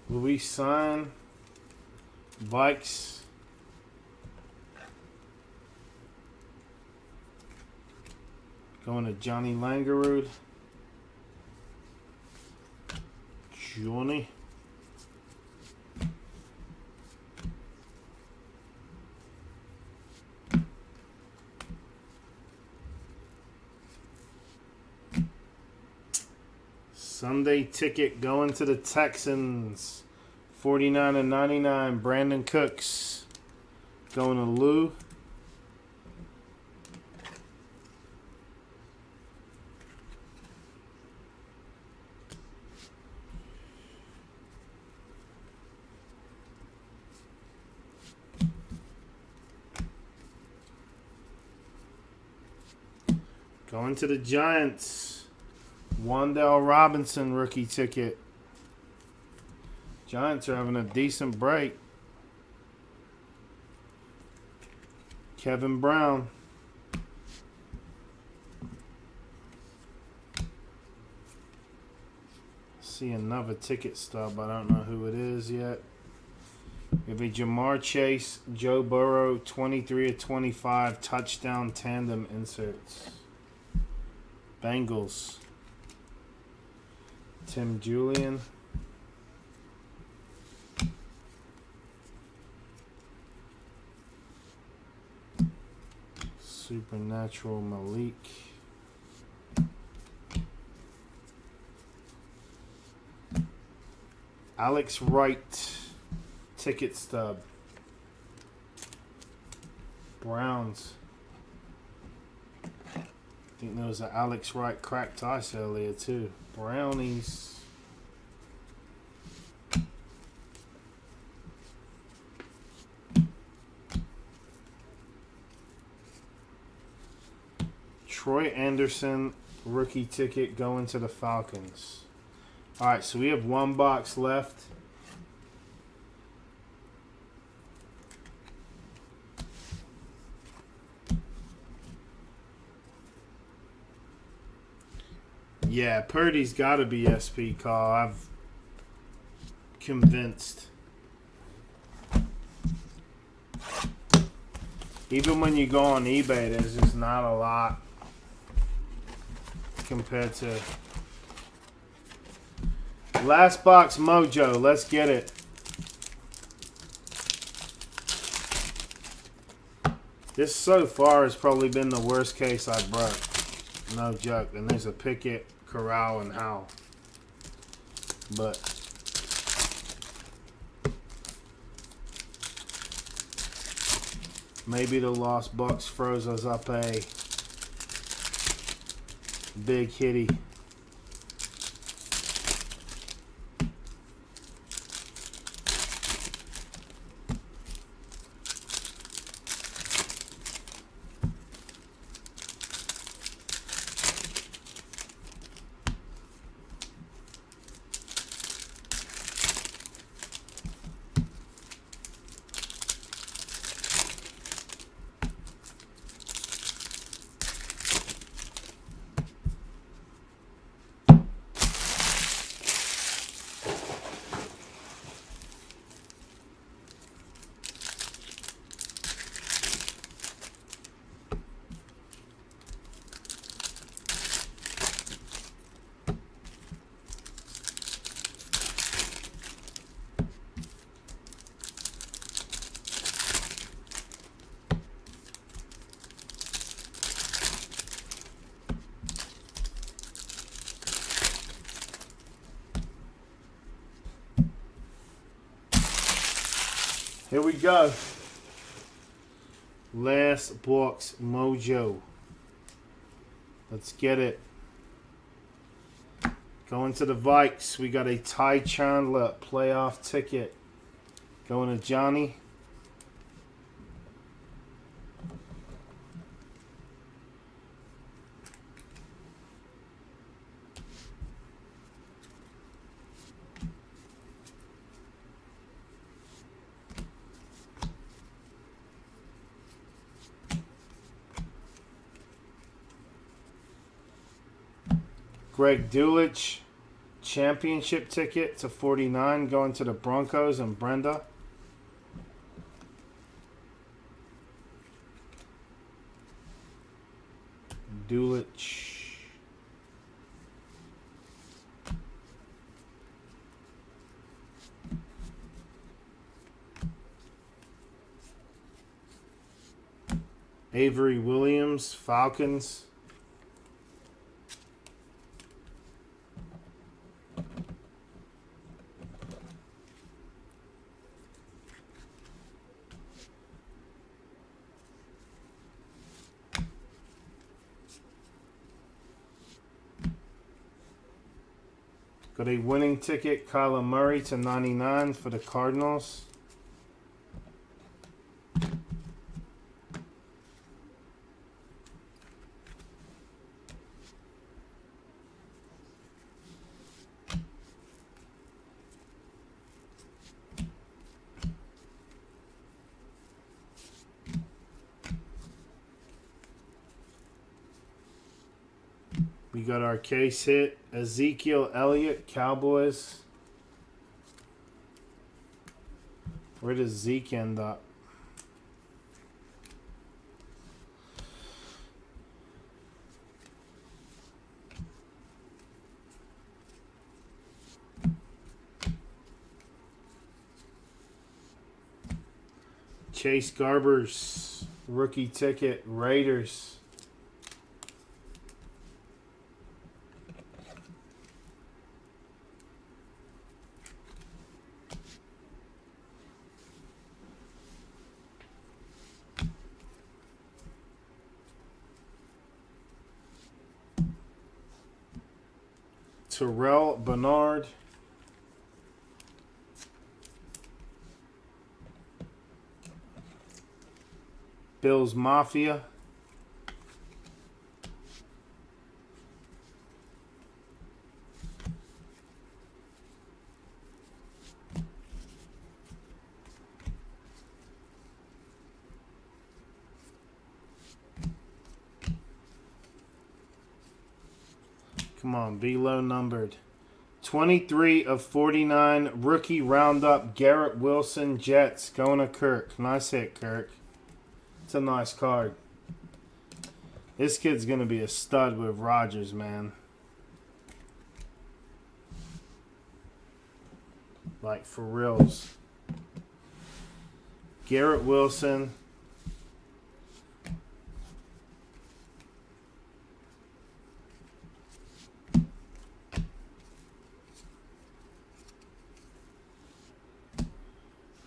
Speaker 1: Will we sign Vikes? Going to Johnny Langerud. Johnny. Sunday ticket going to the Texans. 49/99. Brandon Cooks. Going to Lou. Going to the Giants. Wan'Dale Robinson rookie ticket. Giants are having a decent break. Kevin Brown. See another ticket stub. I don't know who it is yet. It'll be Jamar Chase, Joe Burrow, 23/25 touchdown tandem inserts. Bengals. Tim Julian. Supernatural Malik. Alex Wright. Ticket stub. Browns. I think there was an Alex Wright cracked ice earlier too. Brownies. Troy Anderson rookie ticket going to the Falcons. All right, so we have one box left. Yeah, Purdy's got to be SP call. I've convinced. Even when you go on eBay, there's just not a lot compared to last box mojo. Let's get it. This so far has probably been the worst case I broke. No joke. And there's a Pickett, Corral, and Howell. But maybe the Lost Bucks froze us up a big hitty. Here we go. Last box mojo. Let's get it. Going to the Vikes. We got a Ty Chandler playoff ticket. Going to Johnny. Greg Dulich, championship ticket to 49, going to the Broncos and Brenda. Dulich. Avery Williams, Falcons. Got a winning ticket, Kyler Murray to 99 for the Cardinals. We got our case hit. Ezekiel Elliott, Cowboys. Where does Zeke end up? Chase Garbers, rookie ticket, Raiders. Terrell Bernard. Bills Mafia. Come on, be low numbered. 23 of 49, rookie roundup, Garrett Wilson, Jets, going to Kirk. Nice hit, Kirk. It's a nice card. This kid's going to be a stud with Rodgers, man. Like, for reals. Garrett Wilson.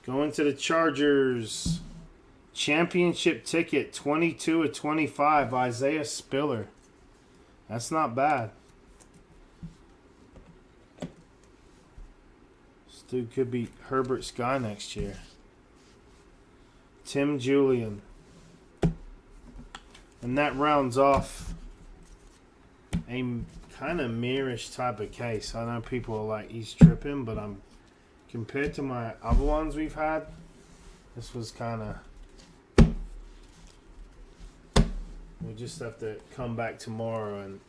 Speaker 1: Going to the Chargers. Championship ticket, 22 of 25, Isaiah Spiller. That's not bad. This dude could be Herbert Sky next year. Tim Julian. And that rounds off a kind of mirrorish type of case. I know people are like, he's tripping, but compared to my other ones we've had, this was kind of... We'll just have to come back tomorrow and...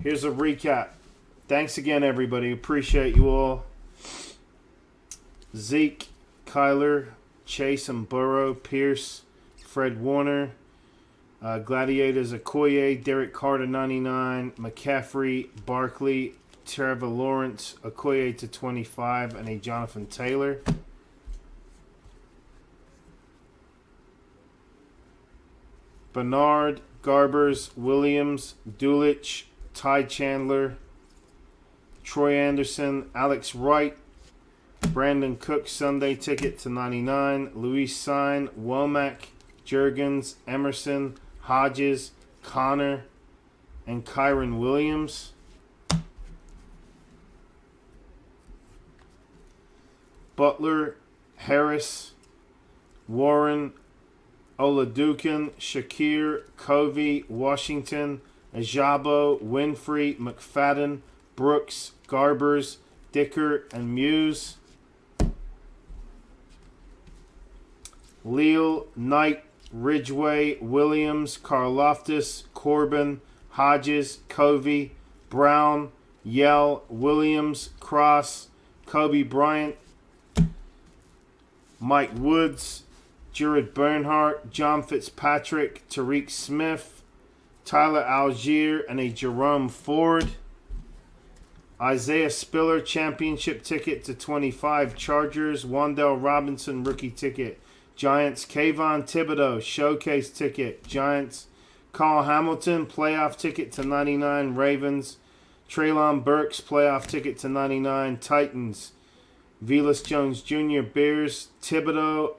Speaker 1: Here's a recap. Thanks again, everybody. Appreciate you all. Zeke, Kyler, Chase and Burrow, Pierce, Fred Warner, Gladiators, Okoye, Derek Carter, 99, McCaffrey, Barkley, Trevor Lawrence, Okoye to 25, and a Jonathan Taylor. Bernard, Garbers, Williams, Dulich, Ty Chandler, Troy Anderson, Alex Wright, Brandon Cook Sunday ticket to 99. Luis Sign, Womack, Jurgens, Emerson, Hodges, Connor, and Kyron Williams. Butler, Harris, Warren, Oladukin, Shakir, Covey, Washington, Ajabo, Winfrey, McFadden, Brooks, Garbers, Dicker, and Muse. Leal, Knight, Ridgway, Williams, Karloftis, Corbin, Hodges, Covey, Brown, Yell, Williams, Cross, Kobe Bryant, Mike Woods, Jared Bernhardt, John Fitzpatrick, Tariq Smith, Tyler Algier, and a Jerome Ford. Isaiah Spiller, championship ticket to 25, Chargers. Wan'Dale Robinson, rookie ticket, Giants. Kayvon Thibodeau, showcase ticket, Giants. Carl Hamilton, playoff ticket to 99, Ravens. Treylon Burks, playoff ticket to 99, Titans. Velus Jones Jr., Bears. Thibodeau,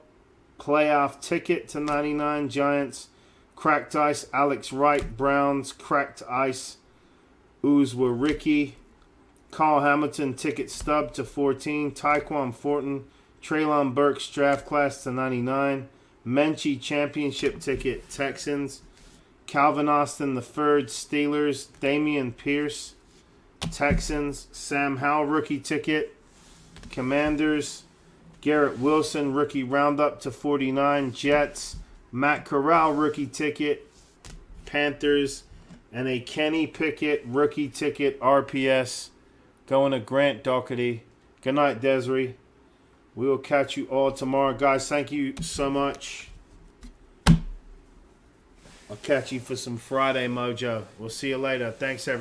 Speaker 1: playoff ticket to 99, Giants. Cracked Ice, Alex Wright, Browns. Cracked Ice, Uzwa Ricky. Carl Hamilton, ticket stub to 14, Tyquan Thornton. Treylon Burks, draft class to 99. Menchie, championship ticket, Texans. Calvin Austin III, Steelers. Damian Pierce, Texans. Sam Howell, rookie ticket, Commanders. Garrett Wilson, rookie roundup to 49, Jets. Matt Corral, rookie ticket, Panthers. And a Kenny Pickett, rookie ticket, RPS, going to Grant Doherty. Good night, Desiree. We will catch you all tomorrow. Guys, thank you so much. I'll catch you for some Friday mojo. We'll see you later. Thanks, everyone.